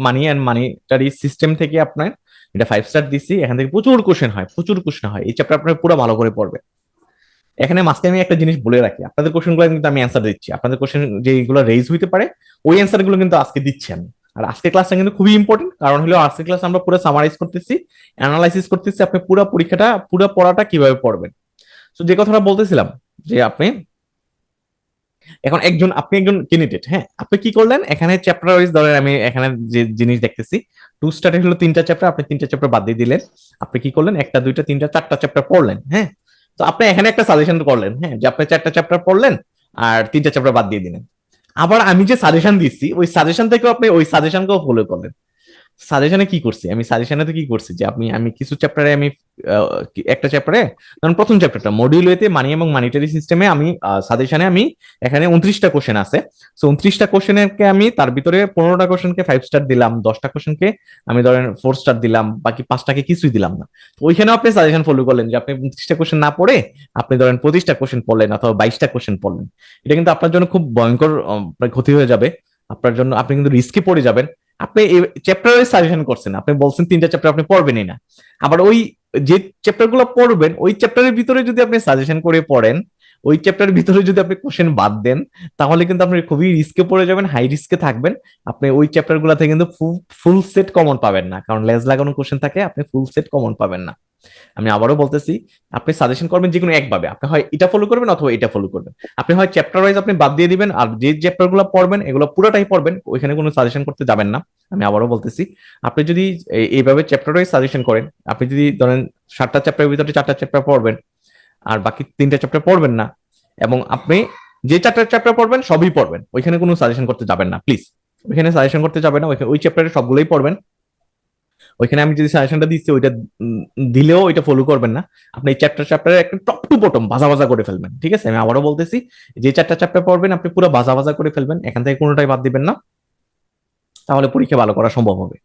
মানি এন্ড মানিটারি সিস্টেম থেকে আপনার এটা 5 স্টার দিছি, এখান থেকে প্রচুর কোশ্চেন হয়, প্রচুর কোশ্চেন হয়। এই চ্যাপ্টার আপনার পুরো ভালো করে পড়বে। এখানে মাঝখানে আমি একটা জিনিস বলে রাখি, আপনাদের কোশ্চেন গুলো কিন্তু আমি অ্যান্সার দিচ্ছি, আপনাদের কোশ্চেন যেগুলো রেজ হইতে পারে ওই অ্যান্সার গুলো কিন্তু আজকে দিচ্ছি আমি। আর আজকে ক্লাসটা কিন্তু খুবই ইম্পর্টেন্ট, কারণ হলো আজকে ক্লাস আমরা পুরো সামারাইজ করতেছি, অ্যানালাইসিস করতেছি আপনি পুরো পরীক্ষাটা, পুরো পড়াটা কিভাবে পড়বেন। তো যে কথাটা বলতেছিলাম যে আপনি এখন আপনি একজন ক্যান্ডিডেট, হ্যাঁ, আপনি কি করলেন এখানে চ্যাপ্টার ওয়াইজ, ধরেন আমি এখানে যে জিনিস দেখতেছি 2 স্টারে হলো 3টা চ্যাপ্টার, আপনি 3টা চ্যাপ্টার বাদ দিয়ে দিলেন। আপনি কি করলেন, একটা দুইটা তিনটা 4টা চ্যাপ্টার পড়লেন, হ্যাঁ। তো আপনি এখানে একটা সাজেশন করলেন, হ্যাঁ, যে আপনি 4টা চ্যাপ্টার পড়লেন আর 3টা চ্যাপ্টার বাদ দিয়ে দিলেন। আবার আমি যে সাজেশন দিচ্ছি ওই সাজেশন থেকে আপনি ওই সাজেশনকেও ফলো করলেন। সাজেশনে কি করছি আমি, সাজেশনে তো কি করছি যে আমি কিছু চ্যাপ্টারে আমি একটা চ্যাপ্টারে, কারণ প্রথম চ্যাপ্টারটা মডিউল ওয়েতে মানি এবং মানিটারি সিস্টেমে আমি সাজেশনে আমি এখানে 29টা কোশ্চেন আছে। সো 29টা কোশ্চেনকে আমি তার ভিতরে 15টা কোশ্চেনকে 5 স্টার দিলাম, 10টা কোশ্চেনকে আমি ধরেন 4 স্টার দিলাম, বাকি 5টাকে কিছুই দিলাম না। তো ওইখানেও আপনি সাজেশন ফলো করলেন যে আপনি 29টা কোশ্চেন না পড়ে আপনি ধরেন 25টা কোশ্চেন পড়লেন অথবা 22টা কোশ্চেন পড়লেন। এটা কিন্তু আপনার জন্য খুব ভয়ঙ্কর ক্ষতি হয়ে যাবে আপনার জন্য, আপনি কিন্তু রিস্কে পড়ে যাবেন। আপনি চ্যাপ্টার সাজেশন করছেন, আপনি বলছেন 3টা চ্যাপ্টার আপনি পড়বেনই না। আবার ওই যে চ্যাপ্টার গুলো পড়বেন ওই চ্যাপ্টারের ভিতরে যদি আপনি সাজেশন করে পড়েন, ওই চ্যাপ্টারের ভিতরে যদি আপনি কোশ্চেন বাদ দেন, তাহলে কিন্তু আপনি খুবই রিস্কে পড়ে যাবেন, হাই রিস্কে থাকবেন। আপনি ওই চ্যাপ্টার গুলা থেকে কিন্তু ফুল সেট কমন পাবেন না, কারণ লেজ লাগানো কোশ্চেন থাকে, আপনি ফুল সেট কমন পাবেন না। আমি আবারও বলতেছি, আপনি সাজেশন করবেন যে কোনো একভাবে, আপনি হয় এটা ফলো করবেন অথবা এটা ফলো করবেন। আপনি হয় চ্যাপ্টার ওয়াইজ আপনি বাদ দিয়ে দিবেন, আর যে চ্যাপ্টার গুলো পড়বেন এগুলো পুরোটাই পড়বেন, ওইখানে কোনো সাজেশন করতে যাবেন না। আমি আবারও বলতেছি, আপনি যদি এইভাবে চ্যাপ্টার ওয়াইজ সাজেশন করেন, আপনি যদি ধরেন 7টা চ্যাপ্টারের ভিতরে 4টা চ্যাপ্টার পড়বেন আর বাকি 3টা চ্যাপ্টার পড়বেন না, এবং আপনি যে 4টা চ্যাপ্টার পড়বেন সবই পড়বেন, ওইখানে কোনো সাজেশন করতে যাবেন না প্লিজ। ওইখানে সাজেশন করতে যাবেন না, ওই চ্যাপ্টারে সবগুলোই পড়বেন। ওইখানে আমি যদি সাজেশনটা দিচ্ছি ওইটা দিলেও ওইটা ফলো করবেন না। আপনি এই চ্যাপ্টারে একটা টপ টু বটম ভাজা ভাজা করে ফেলবেন। ঠিক আছে, আমি আবারও বলতেছি, যে 4টা চ্যাপ্টার পড়বেন আপনি পুরো ভাজা ভাজা করে ফেলবেন, এখান থেকে কোনোটাই বাদ দিবেন না, তাহলে পরীক্ষা ভালো করা সম্ভব হবে।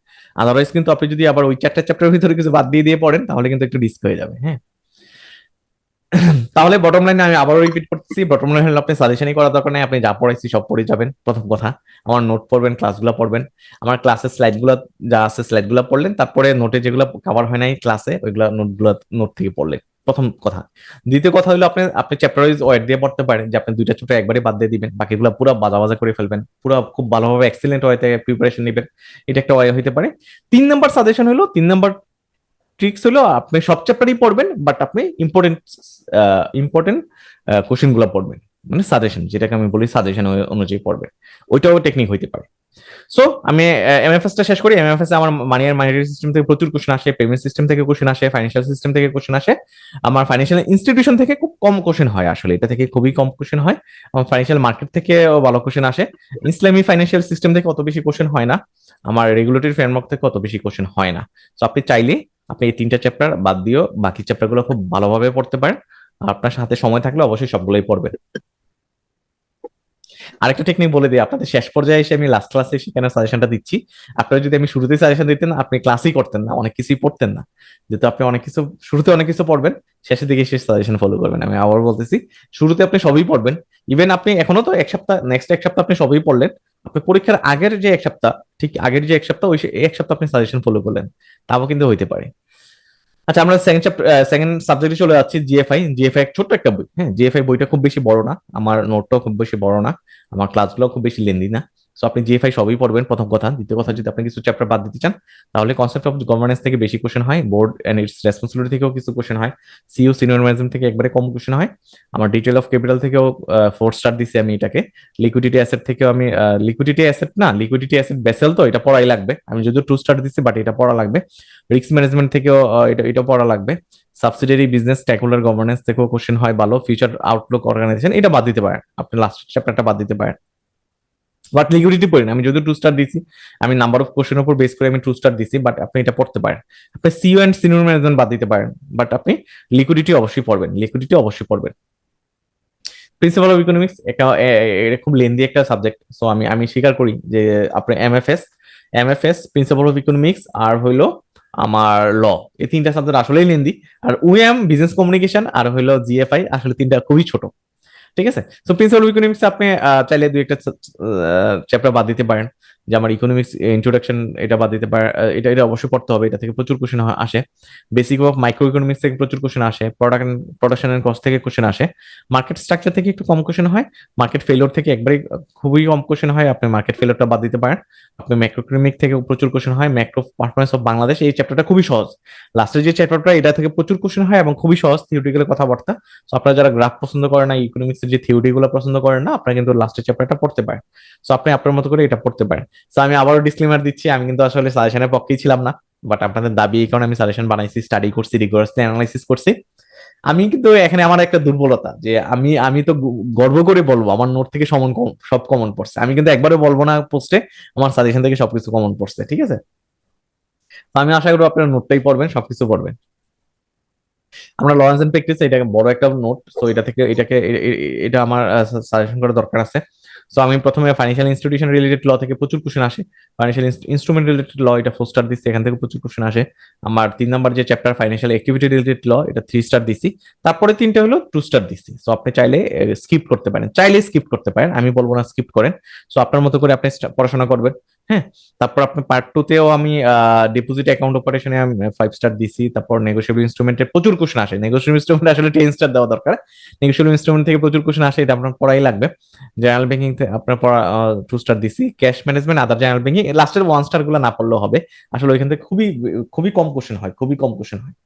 আদারওয়াইজ কিন্তু আপনি যদি আবার ওই 4টা চ্যাপ্টারের ভিতরে কিছু বাদ দিয়ে পড়েন, তাহলে কিন্তু একটু রিস্ক হয়ে যাবে, হ্যাঁ। তাহলে বটম লাইনে আমি আবারও রিপিট করতেছি, বটম লাইন হলো আপনি সাজেশনই করার দরকার নেই, আপনি যা পড়াইছি সব পড়ে যাবেন। প্রথম কথা, আমার নোট পড়বেন, ক্লাসগুলো পড়বেন, আমার ক্লাসের স্লাইডগুলো যা আছে স্লাইডগুলো পড়লেন, তারপরে নোটে যেগুলো কভার হয় নাই ক্লাসে ওইগুলো নোট থেকে পড়লেন। প্রথম কথা। দ্বিতীয় কথা হলো আপনি আপনি চ্যাপ্টার ওয়াইজ ওয়েট দিয়ে পড়তে পারেন, যে আপনি দুইটা চ্যাপ্টার একবারে বাদ দিয়ে দিবেন, বাকিগুলো পুরো বাজা বাজা করে ফেলবেন, পুরো খুব ভালোভাবে এক্সিলেন্ট ওয়েতে প্রিপারেশন নেবেন। এটা একটা ওয়ে হইতে পারে। 3 নম্বর সাজেশন হলো, 3 নম্বর ট্রিক্স হলো, আপনি সব চ্যাপ্টারই পড়বেন, বাট আপনি ইম্পর্টেন্ট ইম্পর্টেন্ট কোশ্চেন গুলো পড়বেন, মানে সাজেশন, যেটাকে আমি বলি সাজেশন অনুযায়ী পড়বেন। ওইটাও টেকনিক হইতে পারে। সো আমি এমএফএস টা শেষ করি। এমএফএস আমার মানিটারি সিস্টেম থেকে প্রচুর কোশ্চেন আসে, পেমেন্ট সিস্টেম থেকে কোশ্চেন আসে, ফাইন্যান্সিয়াল সিস্টেম থেকে কোশ্চেন আসে। আমার ফাইন্যান্সিয়াল ইনস্টিটিউশন থেকে খুব কম কোশ্চেন হয়, আসলে এটা থেকে খুবই কম কোশ্চেন হয়। আমার ফাইন্যান্সিয়াল মার্কেট থেকে ভালো কোশ্চেন আসে। ইসলামী ফাইন্যান্সিয়াল সিস্টেম থেকে অত বেশি কোশ্চেন হয় না। আমার রেগুলেটরি ফ্রেমওয়ার্ক থেকে অত বেশি কোশ্চেন হয় না। তো আপনি চাইলে আপনি এই 3টা চ্যাপ্টার বাদ দিয়েও বাকি চ্যাপ্টার গুলো খুব ভালোভাবে পড়তে পারেন। আর আপনার সাথে সময় থাকলে অবশ্যই সবগুলোই পড়বেন। আরেকটা টেকনিক বলে দিই আপনাদের, শেষ পর্যায়ে এসে আমি লাস্ট ক্লাসে সেখানে সাজেশনটা দিচ্ছি। আপনারা যদি আমি শুরুতেই সাজেশন দিতেন, আপনি ক্লাসই করতেন না, অনেক কিছুই পড়তেন না। যেহেতু আপনি অনেক কিছু শুরুতে অনেক কিছু পড়বেন, শেষের দিকে শেষ সাজেশন ফলো করবেন। আমি আবার বলতেছি, শুরুতে আপনি সবই পড়বেন। ইভেন আপনি এখনো তো এক সপ্তাহ, নেক্সট এক সপ্তাহ আপনি সবই পড়লেন। আপনি পরীক্ষার আগের যে এক সপ্তাহ, ঠিক আগের যে এক সপ্তাহ, ওই এক সপ্তাহ আপনি সাজেশন ফলো করলেন, তাও কিন্তু হইতে পারে। আচ্ছা, আমরা সেকেন্ড সাবজেক্টে চলে যাচ্ছি, জিএফআই। জিএফআই ছোট্ট একটা বই, হ্যাঁ। জিএফআই বইটা খুব বেশি বড় না, আমার নোটটাও খুব বেশি বড় না, আমার ক্লাসগুলো খুব বেশি লেন্দি না। সো আপনি জিএফআই সবই পড়বেন, প্রথম কথা। দ্বিতীয় কথা, যদি আপনি কিছু চ্যাপ্টার বাদ দিতে চান, তাহলে কনসেপ্ট অফ গভর্নেন্স থেকে বেশি কোশ্চেন হয়, বোর্ড এন্ড ইটস রেসপন্সিবিলিটি থেকেও কিছু কোশ্চেন হয়, সিইও সিনিয়র ম্যানেজমেন্ট থেকে একবারে কম কোশ্চেন হয়। আমার ডিটেল অফ ক্যাপিটাল থেকেও 4 স্টার দিছি আমি এটাকে। লিকুইডিটি অ্যাসেট থেকেও আমি লিকুইডিটি অ্যাসেট বেসেল, তো এটা পড়াই লাগবে। আমি যদিও 2 স্টার দিচ্ছি, বাট এটা পড়া লাগবে। রিস্ক ম্যানেজমেন্ট থেকেও এটা পড়া লাগবে। সাবসিডিয়ারি বিজনেস স্টেকহোল্ডার গভর্নেন্স থেকেও কোশ্চেন হয় ভালো। ফিউচার আউটলুক অর্গানাইজেশন, এটা বাদ দিতে পারেন, আপনি লাস্ট চ্যাপ্টারটা বাদ দিতে পারেন। বাট লিকুইডিটি পড়েন, আমি যদিও 2 স্টার দিছি, আমি নাম্বার অফ কোশ্চেন উপর বেস করে আমি 2 স্টার দিছি, বাট আপনি এটা পড়তে পারেন। আপনি সিইও এন্ড সিনিয়র ম্যানেজমেন্ট বাদ দিতে পারেন, বাট আপনি লিকুইডিটি অবশ্যই পড়বেন, লিকুইডিটি অবশ্যই পড়বেন। প্রিন্সিপাল অফ ইকোনমিক্স, এটা খুব লেন্দি একটা সাবজেক্ট। সো আমি স্বীকার করি যে আপনি এমএফএস, প্রিন্সিপাল অফ ইকোনমিক্স, আর হইলো আমার ল, এই 3টা সাবজেক্ট আসলেই লেন্দি। আর উইএম বিজনেস কমিউনিকেশন আর হইলো জিএফআই, আসলে 3টা খুবই ছোট। ঠিক আছে। তো প্রিন্সিপাল অফ ইকোনমিক্স আপনি চাইলে 2 একটা চ্যাপ্টার বাদ দিতে পারেন, যে আমার ইকোনমিক্স ইন্ট্রোডাকশন, এটা বাদ দিতে পারেন। এটা অবশ্যই পড়তে হবে, এটা থেকে প্রচুর কোশ্চেন আসে। বেসিক অফ মাইক্রো ইকোনমিক্স থেকে প্রচুর কোশ্চেন আসে। প্রোডাকশন এন্ড কস্ট থেকে কোশ্চেন আসে। মার্কেট স্ট্রাকচার থেকে একটু কম কোশ্চেন হয়। মার্কেট ফেলোর থেকে একবারে খুবই কম কোশ্চেন হয়, আপনি মার্কেট ফেলোরটা বাদ দিতে পারেন। আপনি ম্যাক্রো ইকোনমিক থেকে প্রচুর কোশ্চেন হয়। ম্যাক্রো পারফরমেন্স অফ বাংলাদেশ, এই চ্যাপ্টারটা খুবই সহজ। লাস্টের যে চ্যাপ্টারটা, এটা থেকে প্রচুর কোশ্চেন হয় এবং খুবই সহজ, থিওরিটিক্যাল কথাবার্তা। সো আপনারা যারা গ্রাফ পছন্দ করেন না, ইকোনমিক্সের যে থিওরি গুলো পছন্দ করেন না, আপনারা কিন্তু লাস্টের চ্যাপ্টারটা পড়তে পারেন। সো আপনি আপনার মতো করে এটা পড়তে পারেন। সো আমি আবারও ডিসক্লেমার দিচ্ছি, আমি কিন্তু আসলে সাজেশনের পক্ষেই ছিলাম না, বাট আপনাদের দাবি এই কারণে আমি সাজেশন বানাইছি, স্টাডি করছি, রিগোরাসলি অ্যানালাইসিস করছি। আমি কিন্তু এখানে আমার একটা দুর্বলতা, যে আমি তো গর্ব করে বলবো আমার নোট থেকে সব কমন পড়ছে। আমি কিন্তু একবারও বলবো না পোস্টে আমার সাজেশন থেকে সবকিছু কমন পড়ছে, ঠিক আছে। তো আমি আশা করবো আপনারা নোটটাই পড়বেন, সবকিছু পড়বেন। আমরা লরেন্স এন্ড প্র্যাকটিস, এটা বড় একটা নোট। সো এটা থেকে এটা আমার সাজেশন করার দরকার আছে। সো আমি প্রথমে ফাইন্যান্সিয়াল ইনস্টিটিউশন রিলেটেড ল থেকে প্রচুর কোশ্চেন আসে। ফাইন্যান্সিয়াল ইনস্ট্রুমেন্ট রিলেটেড ল, এটা 4 স্টার দিচ্ছি, এখান থেকে প্রচুর কোশ্চেন আসে। আমার 3 নম্বর যে চ্যাপ্টার ফাইন্যান্সিয়াল অ্যাক্টিভিটি রিলেটেড ল, এটা 3 স্টার দিচ্ছি। তারপরে 3টে হলো 2 স্টার দিচ্ছি। সো আপনি চাইলে স্কিপ করতে পারেন, আমি বলবো না স্কিপ করেন। সো আপনার মতো করে আপনি পড়াশোনা করবেন। হ্যাঁ। তারপর আপনি পার্ট 2তেও আমি ডিপোজিট অ্যাকাউন্ট অপারেশনে আমি 5 স্টার দিছি। তারপর নেগোশিয়েবল ইনস্ট্রুমেন্টের প্রচুর কোশ্চেন আসে, নেগোশিয়েবল ইনস্ট্রুমেন্ট আসলে 10 স্টার দেওয়া দরকার। নেগোশিয়েবল ইনস্ট্রুমেন্ট থেকে প্রচুর কোশ্চেন আসে, এটা আপনার পড়াই লাগবে। জেনারেল ব্যাংকিং আপনার পড়া 2 স্টার দিছি। ক্যাশ ম্যানেজমেন্ট, আদার জেনারেল ব্যাংকিং, লাস্টের 1 স্টার গুলো না পড়লেও হবে। আসলে ওইখান থেকে খুবই খুবই কম কোশ্চেন হয়, খুবই কম কোশ্চেন হয়।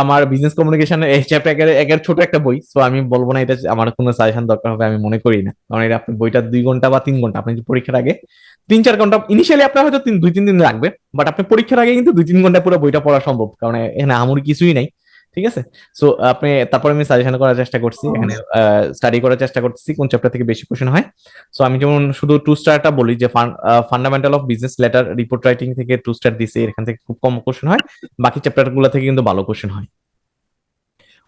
আমার বিজনেস কমিউনিকেশন এই চ্যাপ্টার একের ছোট একটা বই। সো আমি বলবো না এটা আমার কোনো সাজেশন দরকার হবে, আমি মনে করি না। কারণ এটা আপনি বইটা 2 ঘন্টা বা 3 ঘন্টা, আপনি যে পরীক্ষার আগে 3-4 ঘন্টা, ইনিশিয়ালি আপনার হয়তো 2-3 দিন লাগবে, বাট আপনি পরীক্ষার আগে কিন্তু 2-3 ঘন্টা পুরো বইটা পড়া সম্ভব, কারণ এখানে আমুর কিছুই নাই। ঠিক আছে। সো আপনি, তারপর আমি সাজেশন করার চেষ্টা করছি, এখানে স্টাডি করার চেষ্টা করছি কোন চ্যাপ্টার থেকে বেশি কোশ্চেন হয়। সো আমি যেমন শুধু 2 স্টারটা বলি, যে fundamental of business letter report writing থেকে 2 স্টার দিছে, এখান থেকে খুব কম কোশ্চেন হয়। বাকি চ্যাপ্টার গুলো থেকে কিন্তু ভালো কোশ্চেন হয়।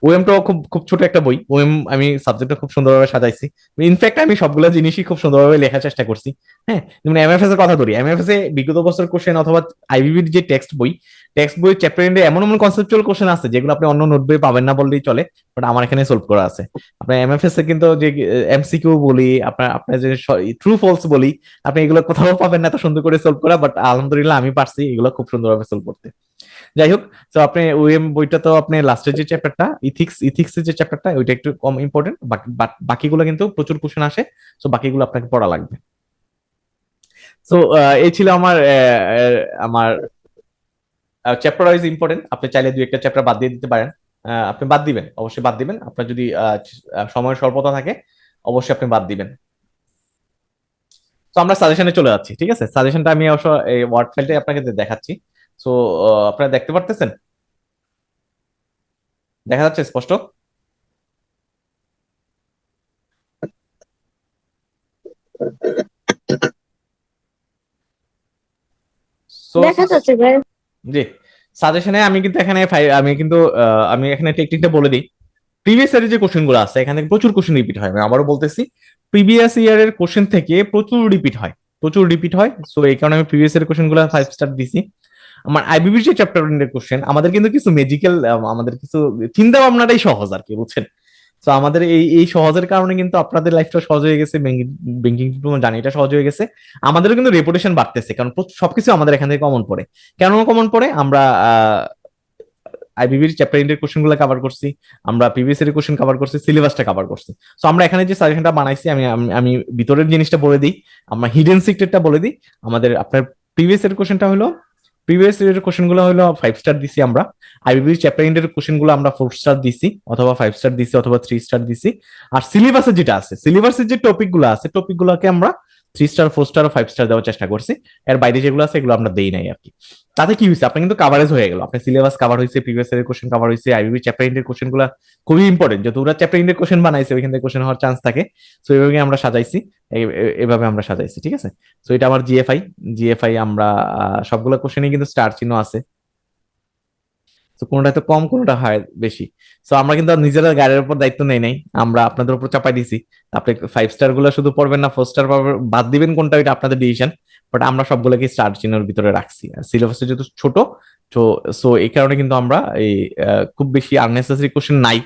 ওএমটাও খুব খুব ছোট একটা বই। ওএম আমি সাবজেক্টটা খুব সুন্দরভাবে সাজাইছি। ইনফ্যাক্ট আমি সবগুলো জিনিসই খুব সুন্দরভাবে লেখার চেষ্টা করছি। হ্যাঁ, যেমন এমএফএস এর কথা ধরি, এমএফএস এ বিগত বছর কোশ্চেন অথবা আইবিবির যে টেক্সট বই, টেক্সট বই চ্যাপ্টার এন্ডে এমন এমন কনসেপচুয়াল কোশ্চেন আছে যেগুলো আপনি অন্য নোট বই পাবেন না বললেই চলে, বাট আমার এখানে সলভ করা আছে। আপনার এমএফএস এ কিন্তু যে এমসিকিউ বলি, আপনার আপনার যে ট্রু ফলস বলি, আপনি এগুলো কোথাও পাবেন না এত সুন্দর করে সলভ করা, বাট আলহামদুলিল্লাহ আমি পারছি এগুলো খুব সুন্দরভাবে সলভ করতে। যাই হোক, তো আপনি ওএম বইটা তো আপনি লাস্টের যে চ্যাপ্টারটা ইথিক্সের যে চ্যাপ্টারটা ওইটা একটু কম ইম্পর্টেন্ট, বাকিগুলো কিন্তু প্রচুর কোশ্চেন আসে, তো বাকিগুলো আপনাকে পড়া লাগবে। তো এই ছিল আমার আমার চ্যাপ্টার ওয়াইজ ইম্পর্টেন্ট। আপনি চাইলে দুই একটা চ্যাপ্টার বাদ দিয়ে দিতে পারেন, আপনি বাদ দিবেন, অবশ্যই বাদ দিবেন। আপনার যদি সময়ের স্বল্পতা থাকে অবশ্যই আপনি বাদ দিবেন। তো আমরা সাজেশনে চলে যাচ্ছি, ঠিক আছে? সাজেশনটা আমি অবশ্য এই ওয়ার্ড ফাইলটাই আপনাকে দেখাচ্ছি। তো আপনারা দেখতে পারতেছেন, দেখা যাচ্ছে স্পষ্ট? সো দেখা যাচ্ছে ভাই। জি, সাজেশনে আমি কিন্তু এখানে আমি কিন্তু আমি এখানে টেকনিকটা বলে দিই। প্রিভিয়াস ইয়ারের যে কোশ্চেন গুলো আছে এখানে প্রচুর কোশ্চেন রিপিট হয়, আমি আবারও বলতেছি, প্রিভিয়াস ইয়ারের কোশ্চেন থেকে প্রচুর রিপিট হয়, প্রচুর রিপিট হয়। সো এই কারণে আমি প্রিভিয়াস ইয়ারের কোশ্চেন গুলো 5 স্টার দিছি। আমার আইবিবির যে চ্যাপ্টার কোশ্চেন, আমাদের কিন্তু কিছু ম্যাজিক্যাল, আমাদের কিছু চিন্তা ভাবনাটাই সহজ আর কি, বুঝছেন? তো আমাদের এই এই সহজের কারণে কিন্তু আপনাদের লাইফটা সহজ হয়ে গেছে, ব্যাংকিং ডিপ্লোমা জার্নিটা সহজ হয়ে গেছে। আমাদেরও কিন্তু রেপুটেশন বাড়তেছে, কারণ সবকিছু আমাদের এখান থেকে কমন পড়ে। কেন কমন পড়ে? আমরা আইবিবির চ্যাপ্টার ইন্টের কোশ্চেন গুলো কভার করছি, আমরা প্রিভিয়াস এর কোশ্চেন কভার করছি, সিলেবাসটা কভার করছি। সো আমরা এখানে যে সাজেশনটা বানাইছি, আমি আমি আমি ভিতরের জিনিসটা বলে দিই, আমরা হিডেন সিক্রেটটা বলে দিই। আমাদের আপনার প্রিভিয়াস এর কোশ্চেনটা হলো, প্রিভিয়াস ইয়ারের কোশ্চেন গুলো হলো 5 স্টার দিছি আমরা। আইবিবির চ্যাপ্টার ইন্টের কোশ্চেন গুলো আমরা 4 স্টার দিছি, অথবা 5 স্টার দিছি, অথবা 3 স্টার দিছি। আর সিলেবাসে যেটা আছে, সিলেবাসের যে টপিক গুলো আছে, টপিক গুলোকে আমরা 3 স্টার, 4 স্টার, 5 স্টার দেওয়ার চেষ্টা করছি। এর বাইরে যেগুলো আছে এগুলো আমরা দেই নাই আর কি। তাতে কি হয়েছে, আপনার কিন্তু কাভারেজ হয়ে গেল, আপনার সিলেবাস কাভার হয়েছে, প্রিভিয়াস ইয়ারের কোশ্চেন কাভার হয়েছে, আইবিবি চ্যাপ্টার ইন্টের কোশ্চেন গুলো খুবই ইম্পর্টেন্ট, যেহেতু ওরা চ্যাপ্টার ইন্টের কোশ্চেন বানাইছে, ওইখান থেকে কোশ্চেন হওয়ার চান্স থাকে। তো এইভাবে আমরা সাজাইছি, এভাবে আমরা সাজাইছি, ঠিক আছে? তো এটা আমার জিএফআই। জিএফআই আমরা সবগুলো কোশ্চেনই কিন্তু স্টার চিহ্ন আছে। তো কোনোটা তো কম, কোনোটা হয় বেশি। তো আমরা কিন্তু আর নিজেরা গাড়ির উপর দায়িত্ব নেই নাই, আমরা আপনাদের উপর চাপাই দিছি। আপনি 5 স্টার গুলো শুধু পড়বেন না 4 স্টার বাদ দিবেন কোনটা, এটা আপনাদের ডিসিশন। বাট আমরা সবগুলোকে স্টার চিহ্নের ভিতরে রাখছি, সিলেবাসে যেহেতু ছোট। তো সো এই কারণে কিন্তু আমরা এই খুব বেশি আননেসেসারি কোশ্চেন নাই।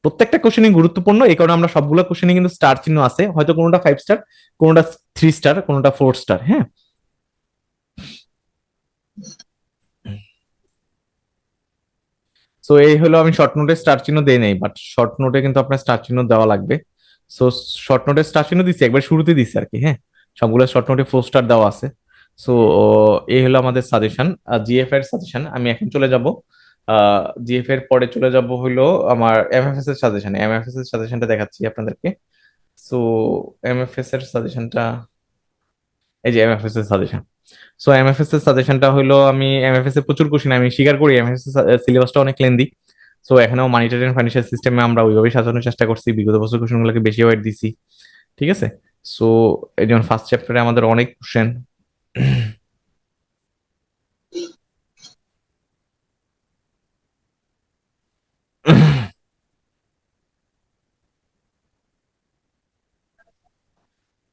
প্রত্যেকটা কোশ্চেনই গুরুত্বপূর্ণ, এই কারণে আমরা সবগুলো কোশ্চেনই কিন্তু স্টার চিহ্ন আছে, হয়তো কোনোটা 5 স্টার, কোনোটা 3 স্টার, কোনোটা 4 স্টার। হ্যাঁ, সো এই হলো, আমি শর্ট নোটে স্টার চিহ্ন দেই নাই, বাট শর্ট নোটে কিন্তু আপনার স্টার চিহ্ন দেওয়া লাগবে। সো শর্ট নোটে স্টার চিহ্ন দিচ্ছি, একবার শুরুতে দিচ্ছি আর কি। হ্যাঁ, সবগুলো শর্ট নোটে 4 স্টার দেওয়া আছে। সো এই হলো আমাদের সাজেশন, জিএফ এর সাজেশন। আমি এখন চলে যাব জিএফ এর পরে চলে যাব হলো আমার এমএফএস এর সাজেশন। এমএফএস এর সাজেশনটা দেখাচ্ছি আপনাদেরকে। সো এমএফএস এর সাজেশনটা, এই যে এমএফএস এর সাজেশন। সো এমএফএস এর সাজেশনটা হলো, আমি এমএফএস এর প্রচুর কোশ্চেন আমি স্বীকার করি, এমএফএস এর সিলেবাসটা অনেক লেন্দি। সো এখানেও মানিটারি এন্ড ফাইন্যান্সিয়াল সিস্টেমে আমরা ওইভাবেই সাজানোর চেষ্টা করছি, বিগত বছর কোশ্চেনগুলোকে বেশি ওয়েট দিছি, ঠিক আছে? সো এই যেমন ফার্স্ট চ্যাপ্টারে আমাদের অনেক কোশ্চেন।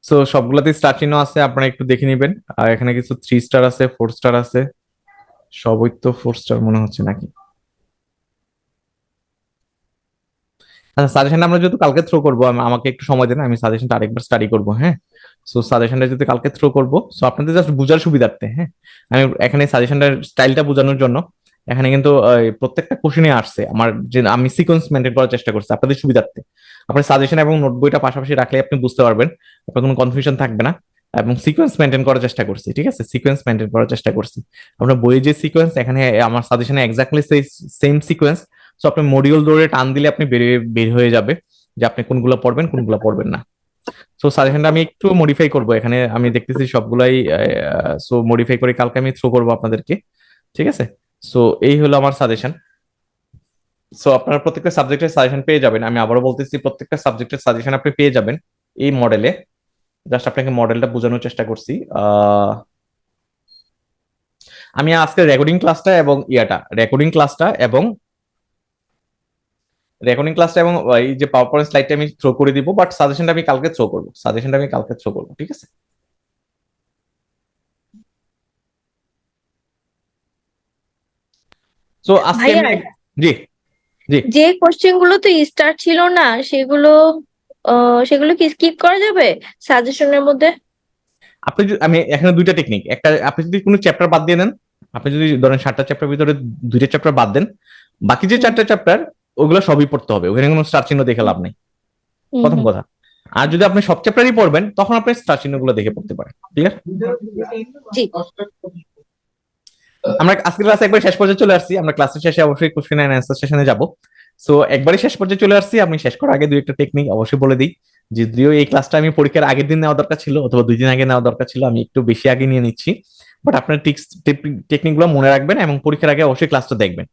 সো সবগুলাতেই স্টার চিহ্ন আছে, আপনারা একটু দেখে নিবেন। আর এখানে কিছু 3 স্টার আছে, 4 স্টার আছে, সবই তো 4 স্টার মনে হচ্ছে নাকি? আচ্ছা, সাজেশনটা আমরা যেহেতু কালকে থ্রো করবো, আমাকে একটু সময় দেন, আমি সাজেশনটা আরেকবার স্টাডি করবো। হ্যাঁ, সো সাজেশনটা যদি কালকে থ্রো করবো, সো আপনাদের জাস্ট বোঝার সুবিধার্থে, হ্যাঁ, আমি এখানে সাজেশনটার স্টাইলটা বোঝানোর জন্য এখানে কিন্তু প্রত্যেকটা কোশ্চেনে আসছে আমার, যে আমি সিকোয়েন্স মেনটেন করার চেষ্টা করছি আপনাদের সুবিধার্থে। আপনার সাজেশন এবং নোট বইটা পাশাপাশি রাখলে আপনি বুঝতে পারবেন, আপনার কোনো কনফিউশন থাকবে না। এবং সিকোয়েন্স মেনটেন করার চেষ্টা করছি, ঠিক আছে? সিকোয়েন্স মেনটেন করার চেষ্টা করছি। আপনার বইয়ে যে সিকোয়েন্স, এখানে আমার সাজেশনে এক্স্যাক্টলি সেম সিকোয়েন্স। সো আপনি মডিউল ধরে টান দিলে আপনি বের হয়ে যাবে যে আপনি কোনগুলো পড়বেন, কোনগুলো পড়বেন না। সো সাজেশনটা আমি একটু মডিফাই করব, এখানে আমি দেখতেছি সবগুলাই। সো মডিফাই করে কালকে আমি থ্রো করবো আপনাদেরকে, ঠিক আছে? সো এই হলো আমার সাজেশন। সো আপনারা প্রত্যেকটা সাবজেক্টের সাজেশন পেয়ে যাবেন, আমি আবারও বলতেছি, প্রত্যেকটা সাবজেক্টের সাজেশন আপনি পেয়ে যাবেন এই মডেলে। জাস্ট আপনাকে মডেলটা বোঝানোর চেষ্টা করছি। আমি আজকে রেকর্ডিং ক্লাসটা এবং এই যে পাওয়ার পয়েন্ট স্লাইডটা আমি থ্রো করে দিব, বাট সাজেশনটা আমি কালকে থ্রো করবো, ঠিক আছে? সো আজকে ভাইয়া, আমি জি জি যে কোশ্চেন গুলো তো স্টার ছিল না সেগুলো সেগুলো কি স্কিপ করা যাবে সাজেশনের মধ্যে? আপনি আমি এখানে দুইটা টেকনিক, একটা আপনি যদি কোনো চ্যাপ্টার বাদ দিয়ে নেন, আপনি যদি ধরেন 7টা চ্যাপ্টার ভিতরে দুইটা চ্যাপ্টার বাদ দেন, বাকি যে হুম 4টা চ্যাপ্টার ওগুলো সবই পড়তে হবে, ওখানে কোনো স্টার চিহ্ন দেখে হুম লাভ নাই, হুম প্রথম হুম। কথা। আর যদি আপনি সব চ্যাপ্টারই পড়বেন তখন আপনি স্টার চিহ্নগুলো দেখে পড়তে পারেন, ঠিক আছে? জি। আমরা আজকের ক্লাস একবার শেষ পর্যায়ে চলে আসছি, আমরা ক্লাসের শেষে অবশ্যই কোশ্চেন এন্ড অ্যান্সার সেশনে যাব। সো একবারই শেষ পর্যায়ে চলে আসছি, আমি শেষ করার আগে দুই একটা টেকনিক অবশ্যই বলে দিই। যদিও এই ক্লাসটা আমি পরীক্ষার আগের দিন নেওয়া দরকার ছিল অথবা 2 দিন আগে নেওয়া দরকার ছিল, আমি একটু বেশি আগে নিয়ে নিচ্ছি। বাট আপনার টেকনিক গুলো মনে রাখবেন এবং পরীক্ষার আগে অবশ্যই ক্লাসটা দেখবেন,